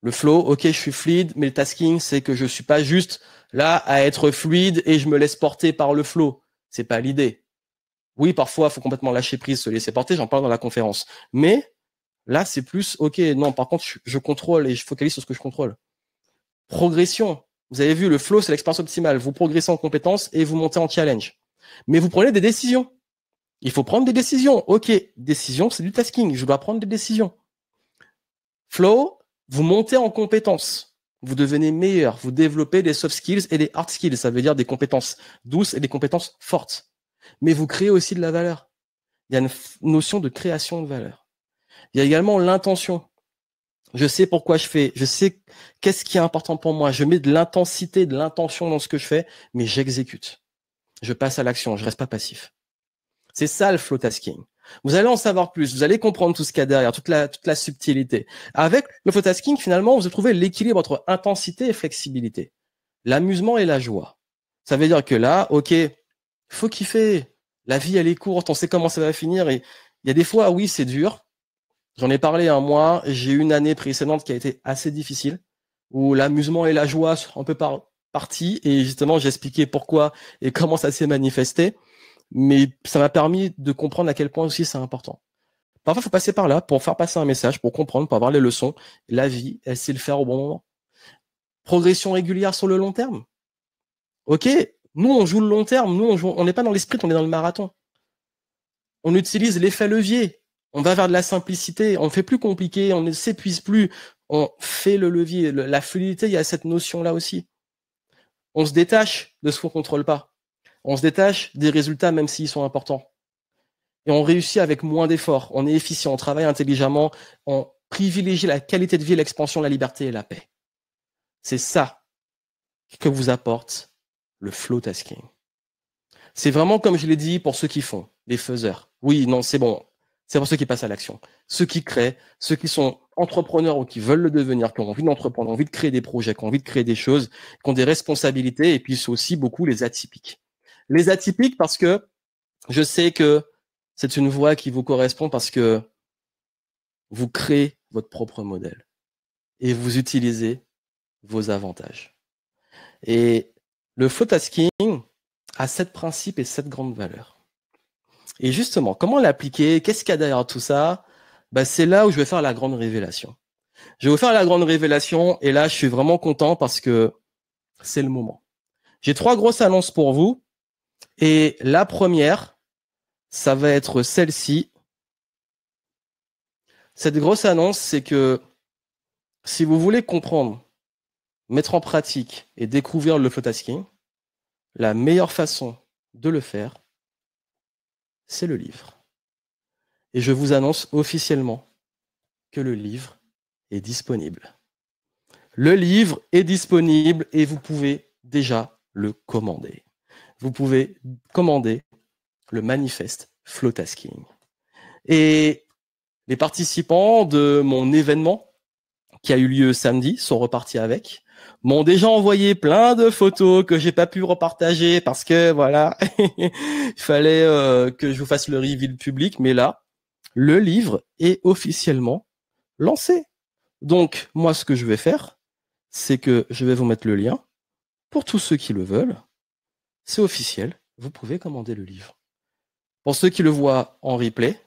Le flow, ok, je suis fluide, mais le tasking, c'est que je suis pas juste là à être fluide et je me laisse porter par le flow. C'est pas l'idée. Oui, parfois, il faut complètement lâcher prise, se laisser porter, j'en parle dans la conférence. Mais là, c'est plus, ok, non, par contre, je contrôle et je focalise sur ce que je contrôle. Progression. Vous avez vu, le flow, c'est l'expérience optimale. Vous progressez en compétences et vous montez en challenge. Mais vous prenez des décisions. Il faut prendre des décisions. Ok, décision, c'est du tasking. Je dois prendre des décisions. Flow, vous montez en compétences. Vous devenez meilleur. Vous développez des soft skills et des hard skills. Ça veut dire des compétences douces et des compétences fortes. Mais vous créez aussi de la valeur. Il y a une notion de création de valeur. Il y a également l'intention. Je sais pourquoi je fais, je sais qu'est-ce qui est important pour moi. Je mets de l'intensité, de l'intention dans ce que je fais, mais j'exécute. Je passe à l'action, je reste pas passif. C'est ça le flow tasking. Vous allez en savoir plus, vous allez comprendre tout ce qu'il y a derrière, toute la subtilité. Avec le flow tasking, finalement, vous allez trouver l'équilibre entre intensité et flexibilité. L'amusement et la joie. Ça veut dire que là, ok, faut kiffer. La vie, elle est courte, on sait comment ça va finir et il y a des fois, oui, c'est dur. J'en ai parlé un mois, j'ai eu une année précédente qui a été assez difficile, où l'amusement et la joie sont un peu partis, et justement j'ai expliqué pourquoi et comment ça s'est manifesté, mais ça m'a permis de comprendre à quel point aussi c'est important. Parfois il faut passer par là pour faire passer un message, pour comprendre, pour avoir les leçons. La vie, elle sait le faire au bon moment. Progression régulière sur le long terme. Ok, nous on joue le long terme, nous on n'est pas dans les sprints, on est dans le marathon. On utilise l'effet levier. On va vers de la simplicité, on ne fait plus compliqué, on ne s'épuise plus, on fait le levier. La fluidité, il y a cette notion-là aussi. On se détache de ce qu'on ne contrôle pas. On se détache des résultats, même s'ils sont importants. Et on réussit avec moins d'efforts. On est efficient, on travaille intelligemment, on privilégie la qualité de vie, l'expansion, la liberté et la paix. C'est ça que vous apporte le flow tasking. C'est vraiment comme je l'ai dit pour ceux qui font, les faiseurs. Oui, non, c'est bon. C'est pour ceux qui passent à l'action. Ceux qui créent, ceux qui sont entrepreneurs ou qui veulent le devenir, qui ont envie d'entreprendre, envie de créer des projets, qui ont envie de créer des choses, qui ont des responsabilités, et puis c'est aussi beaucoup les atypiques. Les atypiques parce que je sais que c'est une voie qui vous correspond parce que vous créez votre propre modèle et vous utilisez vos avantages. Et Le flow tasking a 7 principes et 7 grandes valeurs. Et justement, comment l'appliquer? Qu'est-ce qu'il y a derrière tout ça? Bah, c'est là où je vais faire la grande révélation. Je vais vous faire la grande révélation et là, je suis vraiment content parce que c'est le moment. J'ai 3 grosses annonces pour vous et la première, ça va être celle-ci. Cette grosse annonce, c'est que si vous voulez comprendre, mettre en pratique et découvrir le flow tasking, la meilleure façon de le faire, c'est le livre. Et je vous annonce officiellement que le livre est disponible. Le livre est disponible et vous pouvez déjà le commander. Vous pouvez commander le manifeste Flow Tasking. Et les participants de mon événement qui a eu lieu samedi sont repartis avec, m'ont déjà envoyé plein de photos que j'ai pas pu repartager parce que voilà, il fallait que je vous fasse le reveal public. Mais là, le livre est officiellement lancé. Donc, moi, ce que je vais faire, c'est que je vais vous mettre le lien pour tous ceux qui le veulent. C'est officiel, vous pouvez commander le livre. Pour ceux qui le voient en replay,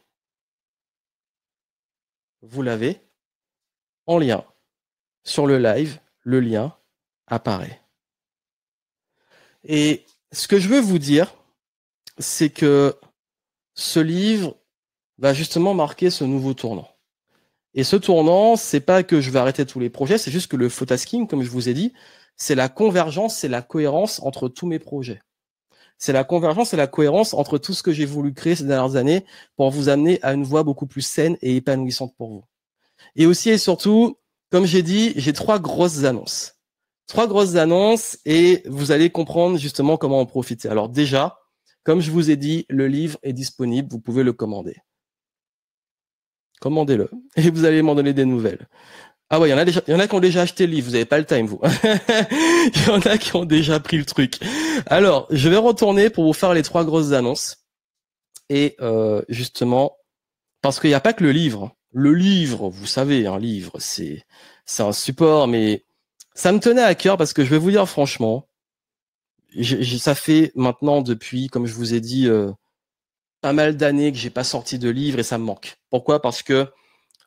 vous l'avez en lien. Sur le live, le lien apparaît. Et ce que je veux vous dire, c'est que ce livre va justement marquer ce nouveau tournant. Et ce tournant, c'est pas que je vais arrêter tous les projets, c'est juste que le flow tasking, comme je vous ai dit, c'est la convergence, c'est la cohérence entre tous mes projets. C'est la convergence et la cohérence entre tout ce que j'ai voulu créer ces dernières années pour vous amener à une voie beaucoup plus saine et épanouissante pour vous. Et aussi et surtout, comme j'ai dit, j'ai 3 grosses annonces. 3 grosses annonces et vous allez comprendre justement comment en profiter. Alors déjà, comme je vous ai dit, le livre est disponible, vous pouvez le commander. Commandez-le et vous allez m'en donner des nouvelles. Ah ouais, il y en a qui ont déjà acheté le livre, vous n'avez pas le time, vous. Il y en a qui ont déjà pris le truc. Alors, je vais retourner pour vous faire les 3 grosses annonces. Et justement, parce qu'il n'y a pas que le livre. Le livre, vous savez, un livre, c'est un support, mais ça me tenait à cœur parce que je vais vous dire franchement, ça fait maintenant depuis, comme je vous ai dit, pas mal d'années que j'ai pas sorti de livre et ça me manque. Pourquoi? Parce que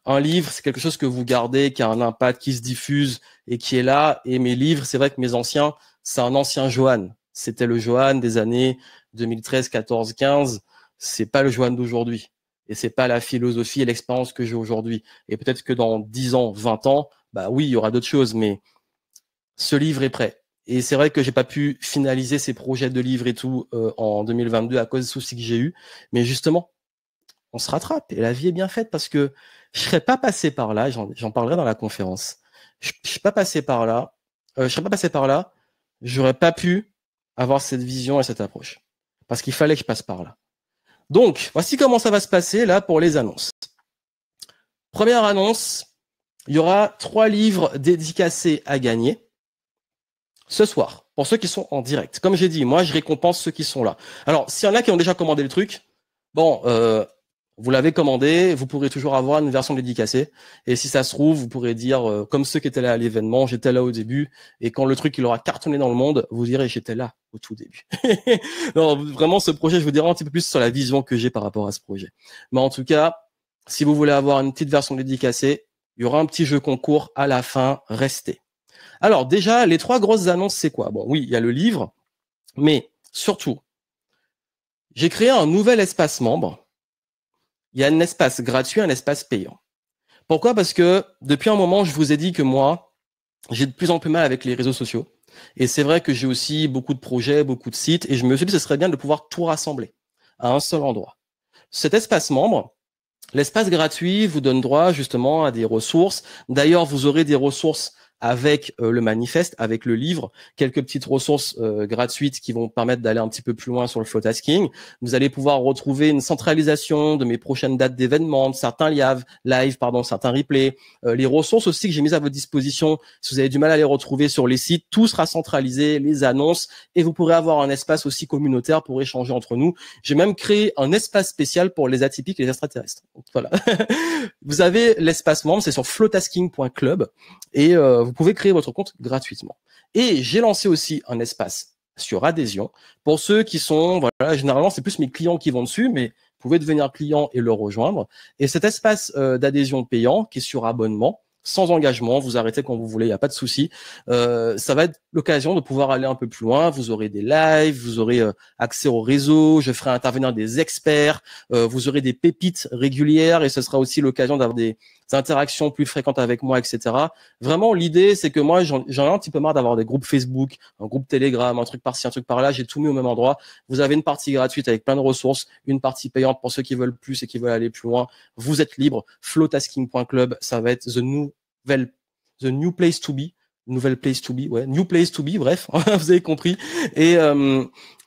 un livre, c'est quelque chose que vous gardez, qui a un impact, qui se diffuse et qui est là. Et mes livres, c'est vrai que mes anciens, c'est un ancien Johan. C'était le Johan des années 2013, 14, 15. C'est pas le Johan d'aujourd'hui. Et c'est pas la philosophie et l'expérience que j'ai aujourd'hui. Et peut-être que dans 10 ans, 20 ans, bah oui, il y aura d'autres choses, mais ce livre est prêt. Et c'est vrai que j'ai pas pu finaliser ces projets de livres et tout en 2022 à cause des soucis que j'ai eu. Mais justement, on se rattrape et la vie est bien faite parce que je serais pas passé par là, j'en parlerai dans la conférence. Je serais pas passé par là, j'aurais pas pu avoir cette vision et cette approche parce qu'il fallait que je passe par là. Donc, voici comment ça va se passer là pour les annonces. Première annonce, il y aura 3 livres dédicacés à gagner ce soir pour ceux qui sont en direct. Comme j'ai dit, moi je récompense ceux qui sont là. Alors, s'il y en a qui ont déjà commandé le truc, bon, vous l'avez commandé, vous pourrez toujours avoir une version dédicacée. Et si ça se trouve, vous pourrez dire, comme ceux qui étaient là à l'événement, j'étais là au début. Et quand le truc il aura cartonné dans le monde, vous direz, j'étais là au tout début. Non, vraiment, ce projet, je vous dirai un petit peu plus sur la vision que j'ai par rapport à ce projet. Mais en tout cas, si vous voulez avoir une petite version dédicacée, il y aura un petit jeu concours à la fin, restez. Alors déjà, les 3 grosses annonces, c'est quoi? Bon, oui, il y a le livre, mais surtout, j'ai créé un nouvel espace membre. Il y a un espace gratuit, un espace payant. Pourquoi? Parce que depuis un moment, je vous ai dit que moi, j'ai de plus en plus mal avec les réseaux sociaux. Et c'est vrai que j'ai aussi beaucoup de projets, beaucoup de sites, et je me suis dit que ce serait bien de pouvoir tout rassembler à un seul endroit. Cet espace membre, l'espace gratuit vous donne droit justement à des ressources. D'ailleurs, vous aurez des ressources avec le manifeste, avec le livre, quelques petites ressources gratuites qui vont permettre d'aller un petit peu plus loin sur le flow tasking. Vous allez pouvoir retrouver une centralisation de mes prochaines dates d'événements, de certains certains replays, les ressources aussi que j'ai mises à votre disposition. Si vous avez du mal à les retrouver sur les sites, tout sera centralisé, les annonces, et vous pourrez avoir un espace aussi communautaire pour échanger entre nous. J'ai même créé un espace spécial pour les atypiques et les extraterrestres. Donc, voilà. Vous avez l'espace membre, c'est sur flowtasking.club et vous pouvez créer votre compte gratuitement. Et j'ai lancé aussi un espace sur adhésion. Pour ceux qui sont, voilà, généralement, c'est plus mes clients qui vont dessus, mais vous pouvez devenir client et le rejoindre. Et cet espace d'adhésion payant qui est sur abonnement, sans engagement, vous arrêtez quand vous voulez, il n'y a pas de souci. Ça va être l'occasion de pouvoir aller un peu plus loin. Vous aurez des lives, vous aurez accès au réseau, je ferai intervenir des experts, vous aurez des pépites régulières et ce sera aussi l'occasion d'avoir des interactions plus fréquentes avec moi, etc. Vraiment, l'idée, c'est que moi, j'en ai un petit peu marre d'avoir des groupes Facebook, un groupe Telegram, un truc par-ci, un truc par-là. J'ai tout mis au même endroit. Vous avez une partie gratuite avec plein de ressources, une partie payante pour ceux qui veulent plus et qui veulent aller plus loin. Vous êtes libre. Flowtasking.club, ça va être the new place to be. Nouvelle place to be, ouais, new place to be, bref, vous avez compris. Et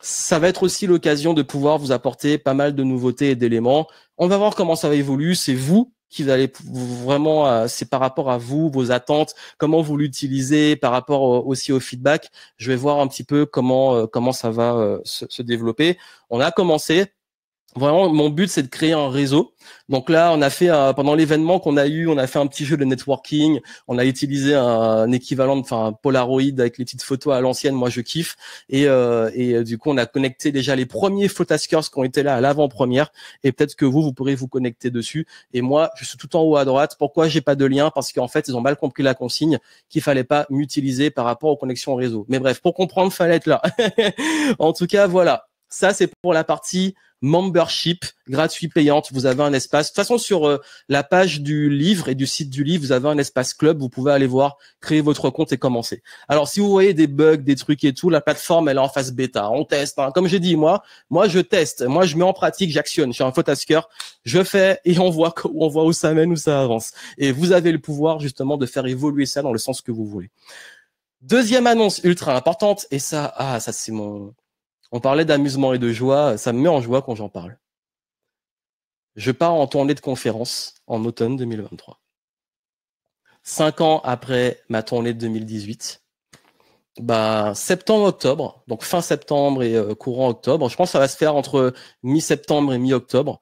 ça va être aussi l'occasion de pouvoir vous apporter pas mal de nouveautés et d'éléments. On va voir comment ça va évoluer. C'est vous qui allez vraiment, c'est par rapport à vous, vos attentes, comment vous l'utilisez, par rapport aussi au feedback. Je vais voir un petit peu comment ça va se développer. On a commencé. Vraiment, mon but, c'est de créer un réseau. Donc là, on a fait pendant l'événement qu'on a eu, on a fait un petit jeu de networking. On a utilisé un équivalent, enfin un Polaroid avec les petites photos à l'ancienne. Moi, je kiffe. Et du coup, on a connecté déjà les premiers Flowtaskers qui ont été là à l'avant-première. Et peut-être que vous pourrez vous connecter dessus. Et moi, je suis tout en haut à droite. Pourquoi j'ai pas de lien? Parce qu'en fait, ils ont mal compris la consigne qu'il fallait pas m'utiliser par rapport aux connexions réseau. Mais bref, pour comprendre, fallait être là. En tout cas, voilà. Ça, c'est pour la partie membership, gratuit, payante. Vous avez un espace. De toute façon, sur la page du livre et du site du livre, vous avez un espace club. Vous pouvez aller voir, créer votre compte et commencer. Alors, si vous voyez des bugs, des trucs et tout, la plateforme, elle est en phase bêta. On teste. Hein. Comme j'ai dit, moi, je teste. Moi, je mets en pratique, j'actionne. Je suis un Flowtasker. Je fais et on voit où ça mène, où ça avance. Et vous avez le pouvoir, justement, de faire évoluer ça dans le sens que vous voulez. Deuxième annonce ultra importante. Et ça, ça, c'est on parlait d'amusement et de joie, ça me met en joie quand j'en parle. Je pars en tournée de conférence en automne 2023. 5 ans après ma tournée de 2018, septembre-octobre, donc fin septembre et courant octobre, je pense que ça va se faire entre mi-septembre et mi-octobre,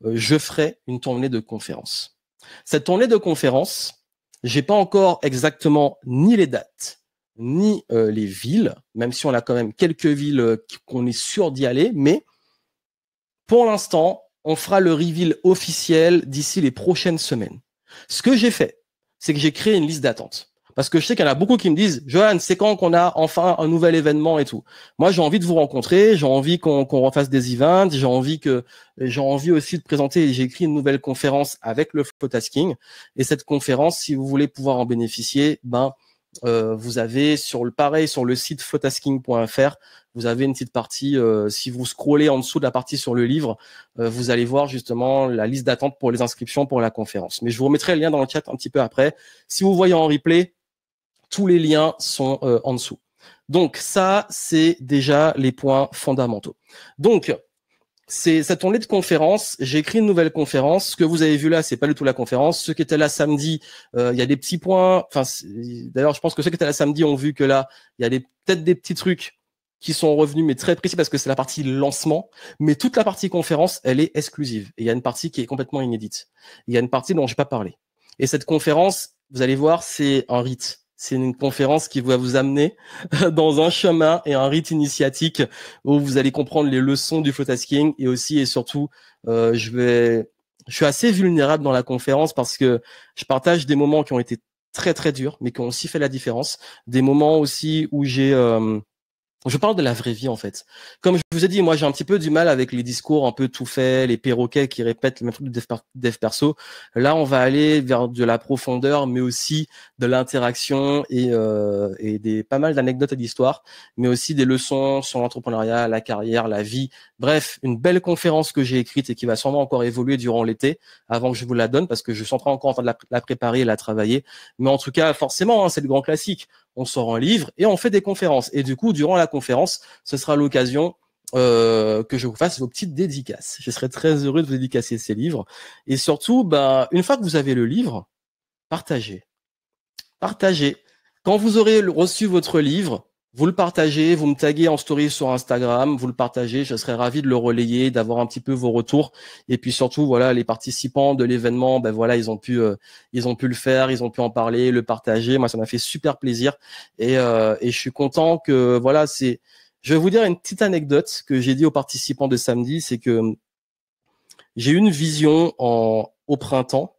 je ferai une tournée de conférence. Cette tournée de conférence, j'ai pas encore exactement ni les dates, ni les villes, même si on a quand même quelques villes qu'on est sûr d'y aller, mais pour l'instant, on fera le reveal officiel d'ici les prochaines semaines. Ce que j'ai fait, c'est que j'ai créé une liste d'attente. Parce que je sais qu'il y en a beaucoup qui me disent, Johan, c'est quand qu'on a enfin un nouvel événement et tout. Moi, j'ai envie de vous rencontrer, j'ai envie qu'on refasse des events, j'ai envie aussi de présenter. J'ai écrit une nouvelle conférence avec le Flowtasking. Et cette conférence, si vous voulez pouvoir en bénéficier, vous avez sur le site flowtasking.fr, vous avez une petite partie, si vous scrollez en dessous de la partie sur le livre, vous allez voir justement la liste d'attente pour les inscriptions pour la conférence. Mais je vous remettrai le lien dans le chat un petit peu après. Si vous voyez en replay, tous les liens sont en dessous. Donc ça, c'est déjà les points fondamentaux. Donc, c'est cette tournée de conférence. J'ai écrit une nouvelle conférence. Ce que vous avez vu là, c'est pas du tout la conférence. Ceux qui étaient là samedi, il y a des petits points. Enfin, d'ailleurs, je pense que ceux qui étaient là samedi ont vu que là, il y a peut-être des petits trucs qui sont revenus, mais très précis parce que c'est la partie lancement. Mais toute la partie conférence, elle est exclusive. Et il y a une partie qui est complètement inédite. Il y a une partie dont j'ai pas parlé. Et cette conférence, vous allez voir, c'est un rite. C'est une conférence qui va vous amener dans un chemin et un rite initiatique où vous allez comprendre les leçons du Flowtasking et aussi et surtout, je suis assez vulnérable dans la conférence parce que je partage des moments qui ont été très très durs, mais qui ont aussi fait la différence. Des moments aussi où je parle de la vraie vie en fait. Comme je vous ai dit, moi j'ai un petit peu du mal avec les discours un peu tout faits, les perroquets qui répètent le même truc de dev perso. Là, on va aller vers de la profondeur, mais aussi de l'interaction et pas mal d'anecdotes et d'histoires, mais aussi des leçons sur l'entrepreneuriat, la carrière, la vie. Bref, une belle conférence que j'ai écrite et qui va sûrement encore évoluer durant l'été, avant que je vous la donne, parce que je suis encore en train de la préparer et la travailler. Mais en tout cas, forcément, hein, c'est le grand classique. On sort un livre et on fait des conférences. Et du coup, durant la conférence, ce sera l'occasion que je vous fasse vos petites dédicaces. Je serai très heureux de vous dédicacer ces livres. Et surtout, une fois que vous avez le livre, partagez. Partagez. Quand vous aurez reçu votre livre, vous le partagez, vous me taguez en story sur Instagram, vous le partagez, je serais ravi de le relayer, d'avoir un petit peu vos retours. Et puis surtout, voilà, les participants de l'événement, voilà, ils ont pu le faire, ils ont pu en parler, le partager. Moi, ça m'a fait super plaisir. Et je suis content que, voilà, Je vais vous dire une petite anecdote que j'ai dit aux participants de samedi, c'est que j'ai eu une vision au printemps,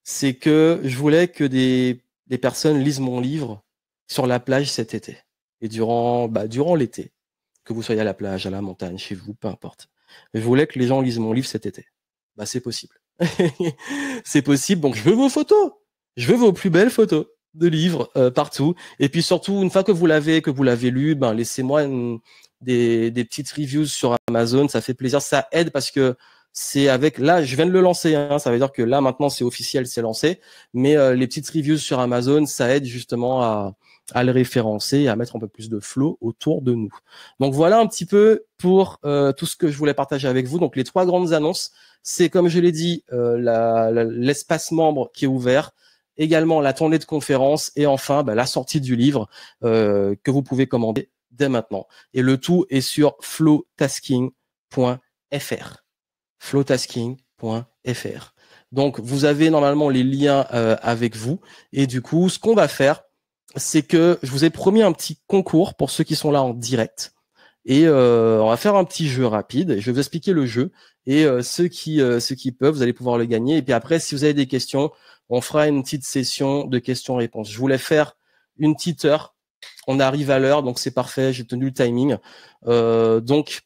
c'est que je voulais que des personnes lisent mon livre sur la plage cet été et durant l'été, que vous soyez à la plage, à la montagne, chez vous, peu importe. Je voulais que les gens lisent mon livre cet été. Bah, c'est possible. C'est possible. Donc, je veux vos photos. Je veux vos plus belles photos de livres partout. Et puis surtout, une fois que vous l'avez lu, ben laissez-moi des petites reviews sur Amazon. Ça fait plaisir. Ça aide parce que c'est avec là, je viens de le lancer. Hein, ça veut dire que là maintenant c'est officiel, c'est lancé. Mais les petites reviews sur Amazon, ça aide justement à le référencer et à mettre un peu plus de flow autour de nous. Donc voilà un petit peu pour tout ce que je voulais partager avec vous. Donc les 3 grandes annonces, c'est comme je l'ai dit, l'espace membre qui est ouvert, également la tournée de conférences et enfin la sortie du livre que vous pouvez commander dès maintenant. Et le tout est sur flowtasking.fr. flowtasking.fr. Donc vous avez normalement les liens avec vous et du coup ce qu'on va faire, c'est que je vous ai promis un petit concours pour ceux qui sont là en direct. Et on va faire un petit jeu rapide. Je vais vous expliquer le jeu et ceux qui peuvent, vous allez pouvoir le gagner. Et puis après, si vous avez des questions, on fera une petite session de questions-réponses. Je voulais faire une petite heure. On arrive à l'heure, donc c'est parfait. J'ai tenu le timing. Donc,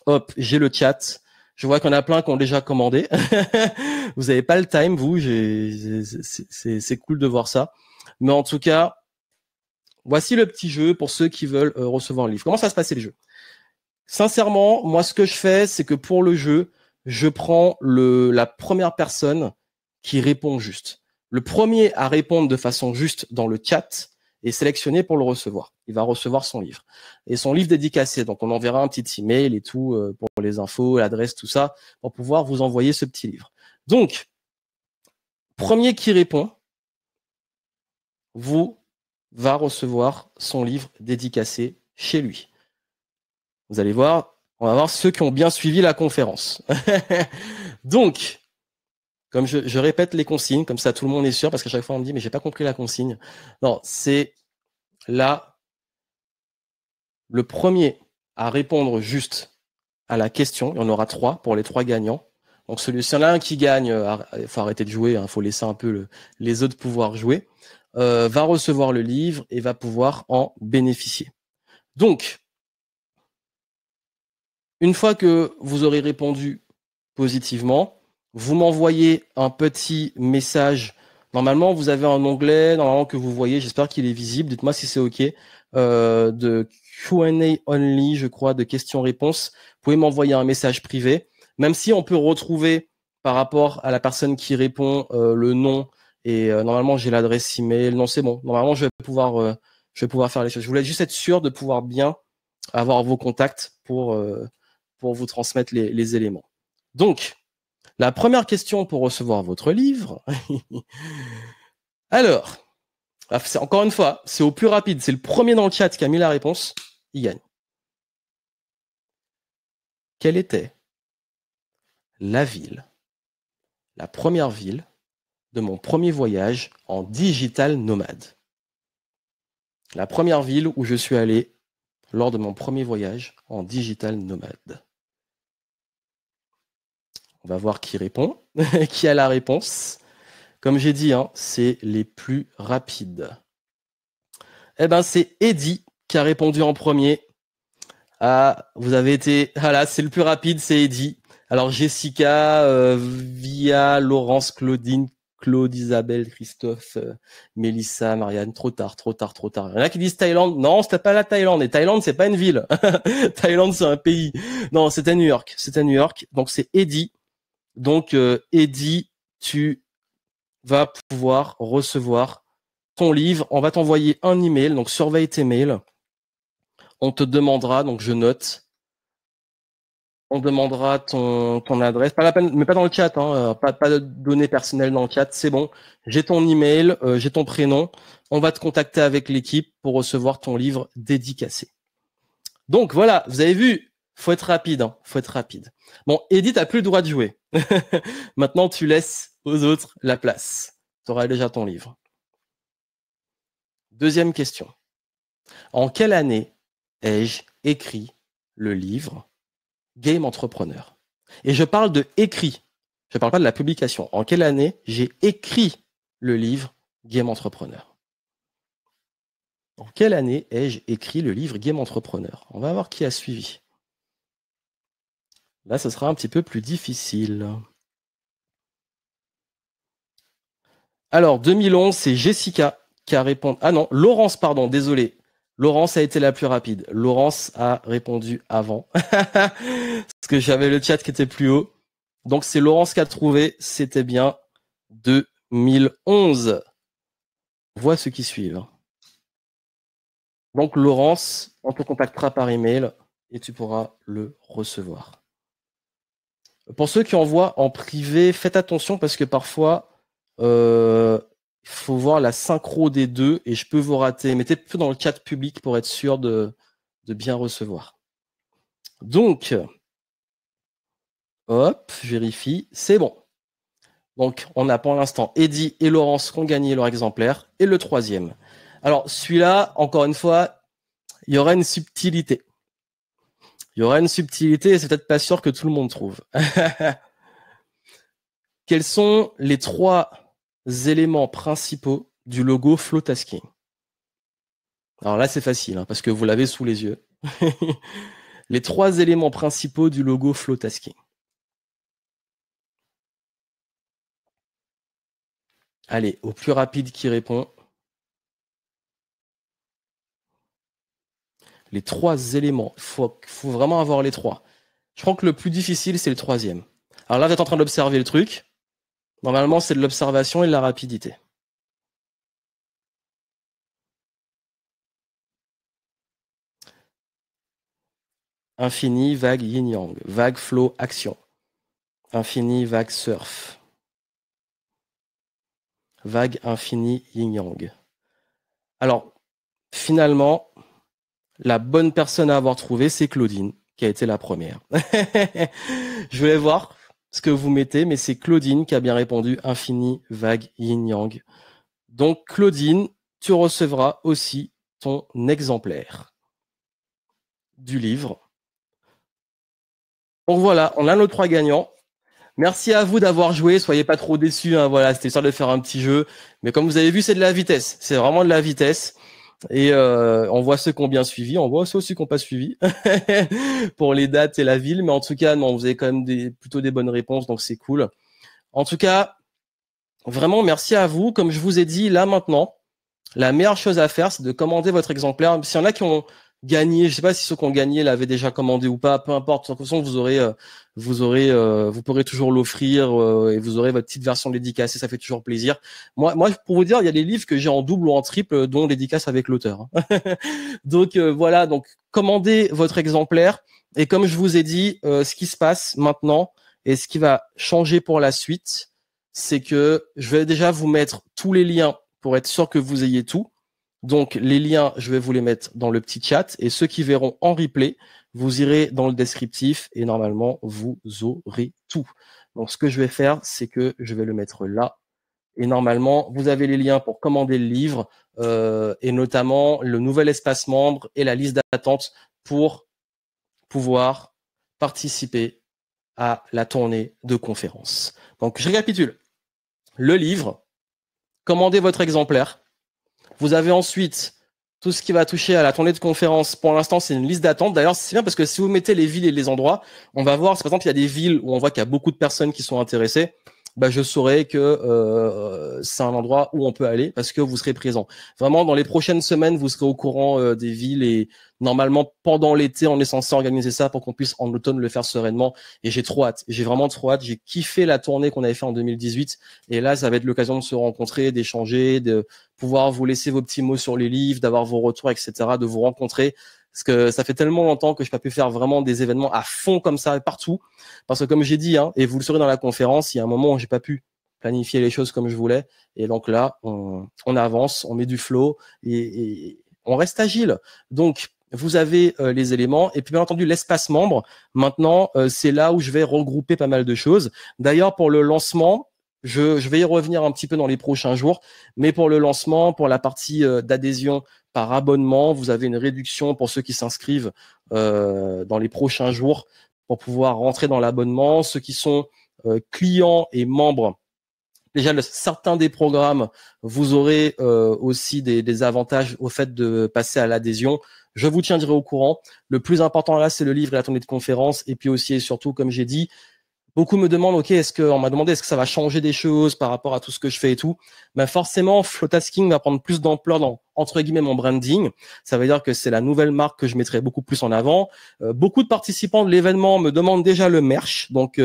hop, j'ai le chat. Je vois qu'il y en a plein qui ont déjà commandé. Vous n'avez pas le time, vous. C'est cool de voir ça. Mais en tout cas, voici le petit jeu pour ceux qui veulent recevoir le livre. Comment ça va se passer le jeu? Sincèrement, moi, ce que je fais, c'est que pour le jeu, je prends la première personne qui répond juste. Le premier à répondre de façon juste dans le chat est sélectionné pour le recevoir. Il va recevoir son livre. Et son livre dédicacé. Donc, on enverra un petit email et tout pour les infos, l'adresse, tout ça, pour pouvoir vous envoyer ce petit livre. Donc, premier qui répond, vous va recevoir son livre dédicacé chez lui. Vous allez voir, on va voir ceux qui ont bien suivi la conférence. Donc, comme je répète les consignes, comme ça tout le monde est sûr, parce qu'à chaque fois on me dit, mais j'ai pas compris la consigne. Non, c'est là, le premier à répondre juste à la question. Il y en aura 3 pour les 3 gagnants. Donc s'il y en a un qui gagne, il faut arrêter de jouer, il faut laisser un peu les autres pouvoir jouer, va recevoir le livre et va pouvoir en bénéficier. Donc, une fois que vous aurez répondu positivement, vous m'envoyez un petit message. Normalement, vous avez un onglet normalement que vous voyez. J'espère qu'il est visible. Dites-moi si c'est OK. De Q&A only, je crois, de questions-réponses. Vous pouvez m'envoyer un message privé. Même si on peut retrouver par rapport à la personne qui répond le nom et normalement j'ai l'adresse email. Non, c'est bon. Normalement, je vais pouvoir faire les choses. Je voulais juste être sûr de pouvoir bien avoir vos contacts pour vous transmettre les éléments. Donc, la première question pour recevoir votre livre. Alors, encore une fois, c'est au plus rapide. C'est le premier dans le chat qui a mis la réponse. Il gagne. Quelle était la première ville de mon premier voyage en digital nomade? La première ville où je suis allé lors de mon premier voyage en digital nomade. On va voir qui répond, qui a la réponse. Comme j'ai dit, hein, c'est les plus rapides. Eh ben, c'est Eddy qui a répondu en premier. Ah, vous avez été... Voilà, c'est le plus rapide, c'est Eddy. Alors, Jessica, Via, Laurence, Claudine, Claude, Isabelle, Christophe, Mélissa, Marianne, trop tard. Il y en a qui disent Thaïlande. Non, c'était pas la Thaïlande. Et Thaïlande, c'est pas une ville. Thaïlande, c'est un pays. Non, c'était New York. Donc, c'est Eddy. Donc, Eddy, tu vas pouvoir recevoir ton livre. On va t'envoyer un email. Donc, surveille tes mails. On te demandera, donc je note, on demandera ton adresse. Pas la peine, mais pas dans le chat, hein, pas de données personnelles dans le chat, c'est bon. J'ai ton email, j'ai ton prénom. On va te contacter avec l'équipe pour recevoir ton livre dédicacé. Donc voilà, vous avez vu, faut être rapide, hein, faut être rapide. Bon, Edith t'as plus le droit de jouer. Maintenant, tu laisses aux autres la place. Tu auras déjà ton livre. Deuxième question. En quelle année ai-je écrit le livre Game Entrepreneur? Et je parle de écrit. Je ne parle pas de la publication. En quelle année j'ai écrit le livre Game Entrepreneur? En quelle année ai-je écrit le livre Game Entrepreneur? On va voir qui a suivi. Là, ce sera un petit peu plus difficile. Alors, 2011, c'est Jessica qui a répondu. Ah non, Laurence, pardon, désolé. Laurence a été la plus rapide. Laurence a répondu avant. Parce que j'avais le chat qui était plus haut. Donc, c'est Laurence qui a trouvé. C'était bien 2011. On voit ceux qui suivent. Donc, Laurence, on te contactera par email et tu pourras le recevoir. Pour ceux qui envoient en privé, faites attention parce que parfois, il faut voir la synchro des deux et je peux vous rater. Mettez plutôt dans le chat public pour être sûr de bien recevoir. Donc, hop, je vérifie, c'est bon. Donc, on a pour l'instant Eddy et Laurence qui ont gagné leur exemplaire et le troisième. Alors, celui-là, encore une fois, il y aura une subtilité. Il y aura une subtilité et c'est peut-être pas sûr que tout le monde trouve. Quels sont les 3 éléments principaux du logo Flowtasking? Alors là, c'est facile, hein, parce que vous l'avez sous les yeux. Les 3 éléments principaux du logo Flowtasking. Allez, au plus rapide qui répond. Les 3 éléments. Il faut vraiment avoir les 3. Je crois que le plus difficile, c'est le 3e. Alors là, vous êtes en train d'observer le truc. Normalement, c'est de l'observation et de la rapidité. Infini, vague, yin-yang. Vague, flow, action. Infini, vague, surf. Vague, infini, yin-yang. Alors, finalement, la bonne personne à avoir trouvé, c'est Claudine, qui a été la première. Je vais voir ce que vous mettez, mais c'est Claudine qui a bien répondu infini, vague, yin-yang. Donc, Claudine, tu recevras aussi ton exemplaire du livre. Donc voilà, on a nos 3 gagnants. Merci à vous d'avoir joué, soyez pas trop déçus, hein, voilà, c'était histoire de faire un petit jeu. Mais comme vous avez vu, c'est de la vitesse, c'est vraiment de la vitesse. Et on voit ceux qui ont bien suivi, on voit ceux aussi qui n'ont pas suivi pour les dates et la ville. Mais en tout cas, non, vous avez quand même plutôt des bonnes réponses, donc c'est cool. En tout cas, vraiment, merci à vous. Comme je vous ai dit, là maintenant, la meilleure chose à faire, c'est de commander votre exemplaire. S'il y en a qui ont gagné, je sais pas si ceux qui ont gagné l'avaient déjà commandé ou pas, peu importe. De toute façon, vous pourrez toujours l'offrir et vous aurez votre petite version dédicacée, ça fait toujours plaisir. Moi, pour vous dire, il y a des livres que j'ai en double ou en triple, dont dédicace avec l'auteur. Donc voilà, donc commandez votre exemplaire. Et comme je vous ai dit, ce qui se passe maintenant et ce qui va changer pour la suite, c'est que je vais déjà vous mettre tous les liens pour être sûr que vous ayez tout. Donc, les liens, je vais vous les mettre dans le petit chat. Et ceux qui verront en replay, vous irez dans le descriptif et normalement, vous aurez tout. Donc, ce que je vais faire, c'est que je vais le mettre là. Et normalement, vous avez les liens pour commander le livre et notamment le nouvel espace membre et la liste d'attente pour pouvoir participer à la tournée de conférences. Donc, je récapitule. Le livre, commandez votre exemplaire. Vous avez ensuite tout ce qui va toucher à la tournée de conférence. Pour l'instant, c'est une liste d'attente. D'ailleurs, c'est bien parce que si vous mettez les villes et les endroits, on va voir, par exemple, il y a des villes où on voit qu'il y a beaucoup de personnes qui sont intéressées. Bah, je saurai que c'est un endroit où on peut aller parce que vous serez présent. Vraiment, dans les prochaines semaines, vous serez au courant des villes et normalement, pendant l'été, on est censé organiser ça pour qu'on puisse en automne le faire sereinement. Et j'ai trop hâte. J'ai vraiment trop hâte. J'ai kiffé la tournée qu'on avait fait en 2018. Et là, ça va être l'occasion de se rencontrer, d'échanger, de pouvoir vous laisser vos petits mots sur les livres, d'avoir vos retours, etc., de vous rencontrer. Parce que ça fait tellement longtemps que je n'ai pas pu faire vraiment des événements à fond comme ça partout. Parce que comme j'ai dit, hein, et vous le saurez dans la conférence, il y a un moment où j'ai pas pu planifier les choses comme je voulais. Et donc là, on avance, on met du flow et on reste agile. Donc, vous avez les éléments. Et puis, bien entendu, l'espace membre. Maintenant, c'est là où je vais regrouper pas mal de choses. D'ailleurs, pour le lancement, Je vais y revenir un petit peu dans les prochains jours, mais pour le lancement, pour la partie d'adhésion par abonnement, vous avez une réduction pour ceux qui s'inscrivent dans les prochains jours pour pouvoir rentrer dans l'abonnement. Ceux qui sont clients et membres, déjà certains des programmes, vous aurez aussi des avantages au fait de passer à l'adhésion. Je vous tiendrai au courant. Le plus important là, c'est le livre et la tournée de conférences, et puis aussi et surtout, comme j'ai dit, beaucoup me demandent, OK, on m'a demandé, est-ce que ça va changer des choses par rapport à tout ce que je fais et tout? Ben forcément, Flowtasking va prendre plus d'ampleur dans, entre guillemets, mon branding. Ça veut dire que c'est la nouvelle marque que je mettrai beaucoup plus en avant. Beaucoup de participants de l'événement me demandent déjà le merch. Donc,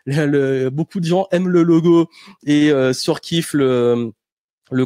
beaucoup de gens aiment le logo et surkiffent le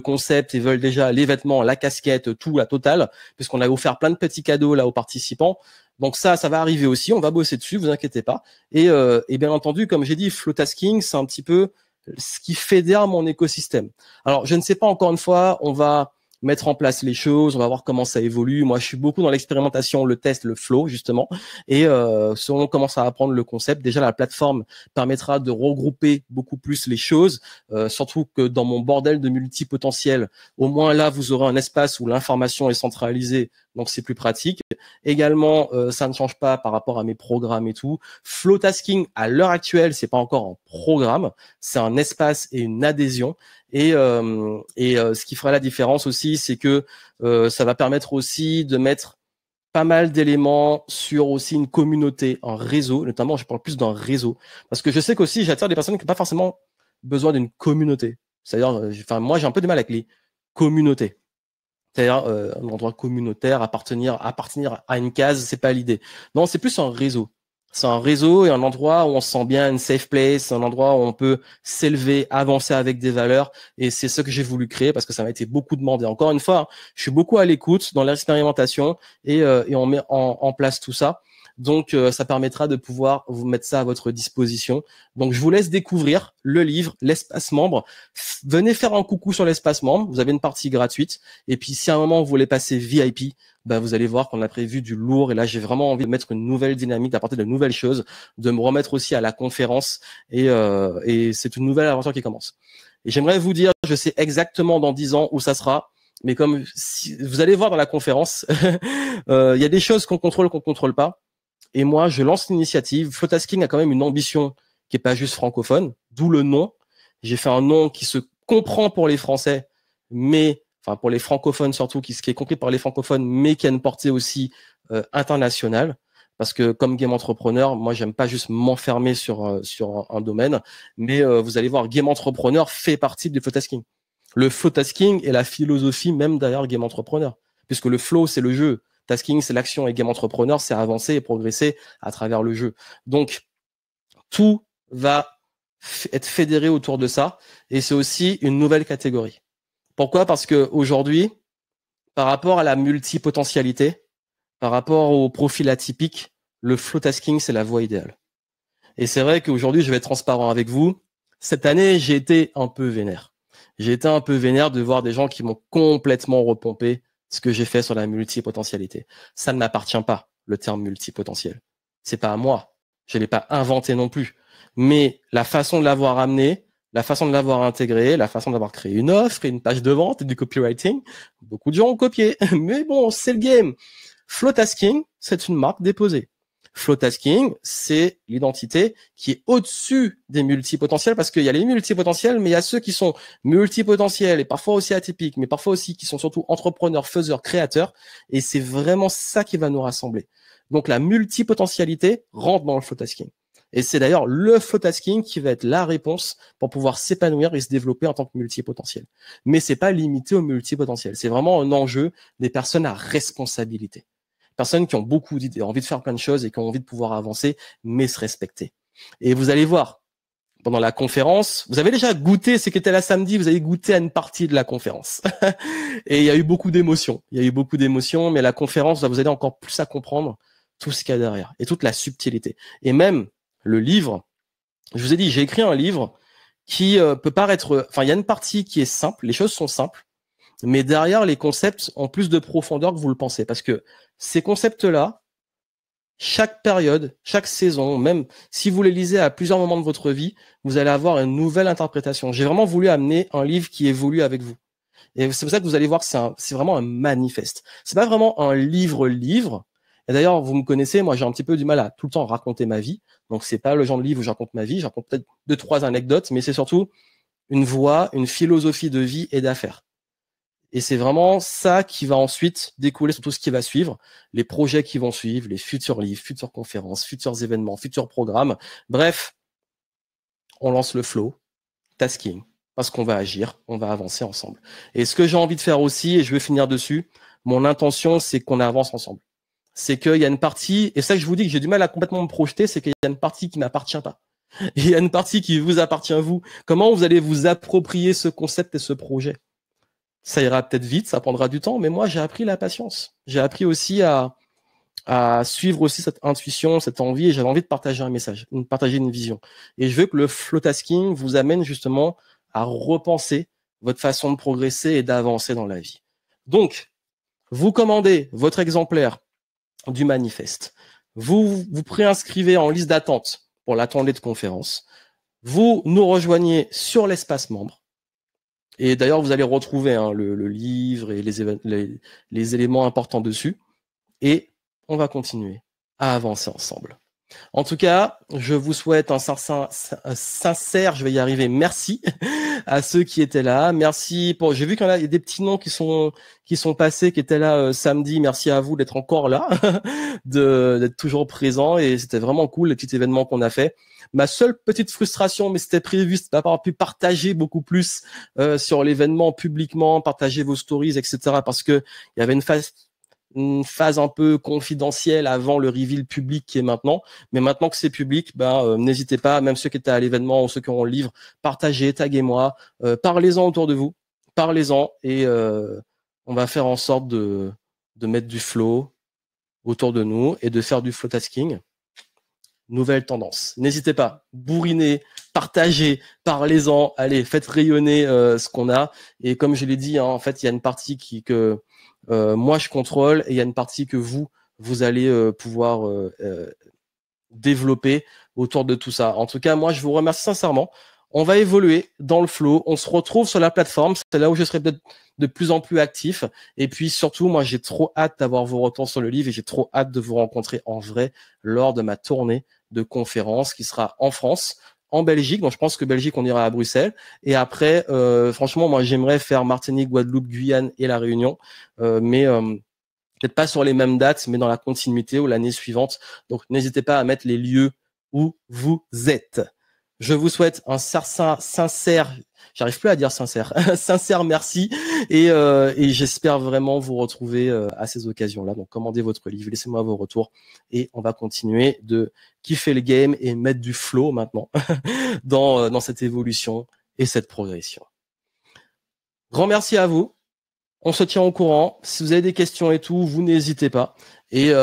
concept et veulent déjà les vêtements, la casquette, tout, la totale, puisqu'on a offert plein de petits cadeaux là aux participants. Donc ça va arriver aussi, on va bosser dessus, vous inquiétez pas. Et bien entendu, comme j'ai dit, Flowtasking, c'est un petit peu ce qui fédère mon écosystème. Alors, je ne sais pas, encore une fois, on va mettre en place les choses, on va voir comment ça évolue. Moi, je suis beaucoup dans l'expérimentation, le test, le flow, justement. Et selon comment ça va apprendre le concept, déjà, la plateforme permettra de regrouper beaucoup plus les choses, surtout que dans mon bordel de multipotentiel, au moins là, vous aurez un espace où l'information est centralisée, donc c'est plus pratique. Également, ça ne change pas par rapport à mes programmes et tout. Flowtasking, à l'heure actuelle, c'est pas encore un programme, c'est un espace et une adhésion. Et ce qui fera la différence aussi, c'est que ça va permettre aussi de mettre pas mal d'éléments sur aussi une communauté, un réseau, notamment je parle plus d'un réseau, parce que je sais qu'aussi j'attire des personnes qui n'ont pas forcément besoin d'une communauté. C'est-à-dire, moi j'ai un peu de mal avec les communautés. C'est-à-dire un endroit communautaire, appartenir à une case, c'est pas l'idée. Non, c'est plus un réseau. C'est un réseau et un endroit où on se sent bien, une safe place, un endroit où on peut s'élever, avancer avec des valeurs. Et c'est ce que j'ai voulu créer parce que ça m'a été beaucoup demandé. Encore une fois, je suis beaucoup à l'écoute dans l'expérimentation et on met en place tout ça. Donc, ça permettra de pouvoir vous mettre ça à votre disposition. Donc, je vous laisse découvrir le livre, l'espace membre. Venez faire un coucou sur l'espace membre. Vous avez une partie gratuite. Et puis, si à un moment, vous voulez passer VIP, bah, vous allez voir qu'on a prévu du lourd. Et là, j'ai vraiment envie de mettre une nouvelle dynamique, d'apporter de nouvelles choses, de me remettre aussi à la conférence. Et c'est une nouvelle aventure qui commence. Et j'aimerais vous dire, je sais exactement dans 10 ans où ça sera. Mais comme vous allez voir dans la conférence, il y a des choses qu'on contrôle pas. Et moi, je lance l'initiative. Flowtasking a quand même une ambition qui est pas juste francophone, d'où le nom. J'ai fait un nom qui se comprend pour les Français, mais enfin pour les francophones surtout, qui est compris par les francophones, mais qui a une portée aussi internationale. Parce que comme game entrepreneur, moi, j'aime pas juste m'enfermer sur un domaine, mais vous allez voir, game entrepreneur fait partie du flowtasking. Le flowtasking est la philosophie même derrière game entrepreneur, puisque le flow, c'est le jeu. Tasking, c'est l'action, et game entrepreneur, c'est avancer et progresser à travers le jeu. Donc, tout va être fédéré autour de ça, et c'est aussi une nouvelle catégorie. Pourquoi? Parce que aujourd'hui, par rapport à la multipotentialité, par rapport au profil atypique, le flowtasking, c'est la voie idéale. Et c'est vrai qu'aujourd'hui, je vais être transparent avec vous. Cette année, j'ai été un peu vénère. J'ai été un peu vénère de voir des gens qui m'ont complètement repompé ce que j'ai fait sur la multipotentialité. Ça ne m'appartient pas, le terme multipotentiel. C'est pas à moi. Je l'ai pas inventé non plus. Mais la façon de l'avoir amené, la façon de l'avoir intégré, la façon d'avoir créé une offre et une page de vente et du copywriting, beaucoup de gens ont copié. Mais bon, c'est le game. Flowtasking, c'est une marque déposée. Flowtasking, c'est l'identité qui est au-dessus des multipotentiels, parce qu'il y a les multipotentiels, mais il y a ceux qui sont multipotentiels et parfois aussi atypiques, mais parfois aussi qui sont surtout entrepreneurs, faiseurs, créateurs, et c'est vraiment ça qui va nous rassembler. Donc la multipotentialité rentre dans le flowtasking. Et c'est d'ailleurs le flowtasking qui va être la réponse pour pouvoir s'épanouir et se développer en tant que multipotentiel. Mais c'est pas limité au multipotentiel. C'est vraiment un enjeu des personnes à responsabilité. Personnes qui ont beaucoup d'idées, envie de faire plein de choses et qui ont envie de pouvoir avancer, mais se respecter. Et vous allez voir, pendant la conférence, vous avez déjà goûté, ce qui était là samedi, vous avez goûté à une partie de la conférence. Et il y a eu beaucoup d'émotions. Il y a eu beaucoup d'émotions, mais la conférence va vous aider encore plus à comprendre tout ce qu'il y a derrière et toute la subtilité. Et même le livre, je vous ai dit, j'ai écrit un livre qui peut paraître... Enfin, il y a une partie qui est simple, les choses sont simples, mais derrière, les concepts ont plus de profondeur que vous le pensez. Parce que ces concepts-là, chaque période, chaque saison, même si vous les lisez à plusieurs moments de votre vie, vous allez avoir une nouvelle interprétation. J'ai vraiment voulu amener un livre qui évolue avec vous. Et c'est pour ça que vous allez voir que c'est vraiment un manifeste. C'est pas vraiment un livre. Et d'ailleurs, vous me connaissez, moi j'ai un petit peu du mal à tout le temps raconter ma vie. Donc c'est pas le genre de livre où je raconte ma vie, je raconte peut-être 2-3 anecdotes, mais c'est surtout une voie, une philosophie de vie et d'affaires. Et c'est vraiment ça qui va ensuite découler sur tout ce qui va suivre, les projets qui vont suivre, les futurs livres, futures conférences, futurs événements, futurs programmes. Bref, on lance le flow, tasking, parce qu'on va agir, on va avancer ensemble. Et ce que j'ai envie de faire aussi, et je vais finir dessus, mon intention, c'est qu'on avance ensemble. C'est qu'il y a une partie, et ça que je vous dis que j'ai du mal à complètement me projeter, c'est qu'il y a une partie qui m'appartient pas. Il y a une partie qui vous appartient vous. Comment vous allez vous approprier ce concept et ce projet? Ça ira peut-être vite, ça prendra du temps, mais moi j'ai appris la patience. J'ai appris aussi à suivre aussi cette intuition, cette envie, et j'avais envie de partager un message, de partager une vision. Et je veux que le flow tasking vous amène justement à repenser votre façon de progresser et d'avancer dans la vie. Donc, vous commandez votre exemplaire du manifeste. Vous vous préinscrivez en liste d'attente pour l'atelier de conférence. Vous nous rejoignez sur l'espace membre. Et d'ailleurs, vous allez retrouver le livre et les éléments importants dessus. Et on va continuer à avancer ensemble. En tout cas, je vous souhaite un sincère, je vais y arriver, merci à ceux qui étaient là. Merci pour, j'ai vu qu'il y a des petits noms qui sont passés, qui étaient là samedi. Merci à vous d'être encore là, d'être toujours présents, et c'était vraiment cool, les petits événements qu'on a fait. Ma seule petite frustration, mais c'était prévu, c'est d'avoir pu partager beaucoup plus sur l'événement publiquement, partager vos stories, etc. Parce que il y avait une phase un peu confidentielle avant le reveal public qui est maintenant. Mais maintenant que c'est public, n'hésitez pas, même ceux qui étaient à l'événement ou ceux qui auront le livre, partagez, taguez-moi, parlez-en autour de vous, parlez-en, et on va faire en sorte de mettre du flow autour de nous et de faire du flow tasking. Nouvelle tendance. N'hésitez pas, bourrinez, partagez, parlez-en, allez, faites rayonner ce qu'on a. Et comme je l'ai dit, en fait, il y a une partie que moi je contrôle, et il y a une partie que vous allez pouvoir développer autour de tout ça. En tout cas, moi je vous remercie sincèrement. On va évoluer dans le flow. On se retrouve sur la plateforme. C'est là où je serai peut-être de plus en plus actif. Et puis surtout, moi j'ai trop hâte d'avoir vos retours sur le livre, et j'ai trop hâte de vous rencontrer en vrai lors de ma tournée de conférence qui sera en France, en Belgique. Donc je pense que Belgique, on ira à Bruxelles. Et après, franchement, moi j'aimerais faire Martinique, Guadeloupe, Guyane et La Réunion. Mais peut-être pas sur les mêmes dates, mais dans la continuité ou l'année suivante. Donc n'hésitez pas à mettre les lieux où vous êtes. Je vous souhaite un sincère, j'arrive plus à dire sincère, sincère merci, et j'espère vraiment vous retrouver à ces occasions-là. Donc commandez votre livre, laissez-moi vos retours, et on va continuer de kiffer le game et mettre du flow maintenant dans cette évolution et cette progression. Grand merci à vous. On se tient au courant. Si vous avez des questions et tout, vous n'hésitez pas. Et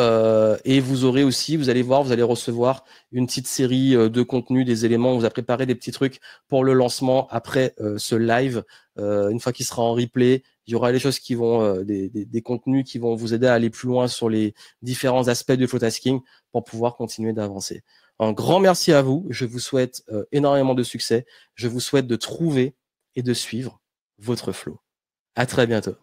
vous aurez aussi, vous allez voir, vous allez recevoir une petite série de contenus, des éléments. On vous a préparé des petits trucs pour le lancement après ce live. Une fois qu'il sera en replay, il y aura des choses qui vont, des contenus qui vont vous aider à aller plus loin sur les différents aspects du flow tasking pour pouvoir continuer d'avancer. Un grand merci à vous. Je vous souhaite énormément de succès. Je vous souhaite de trouver et de suivre votre flow. À très bientôt.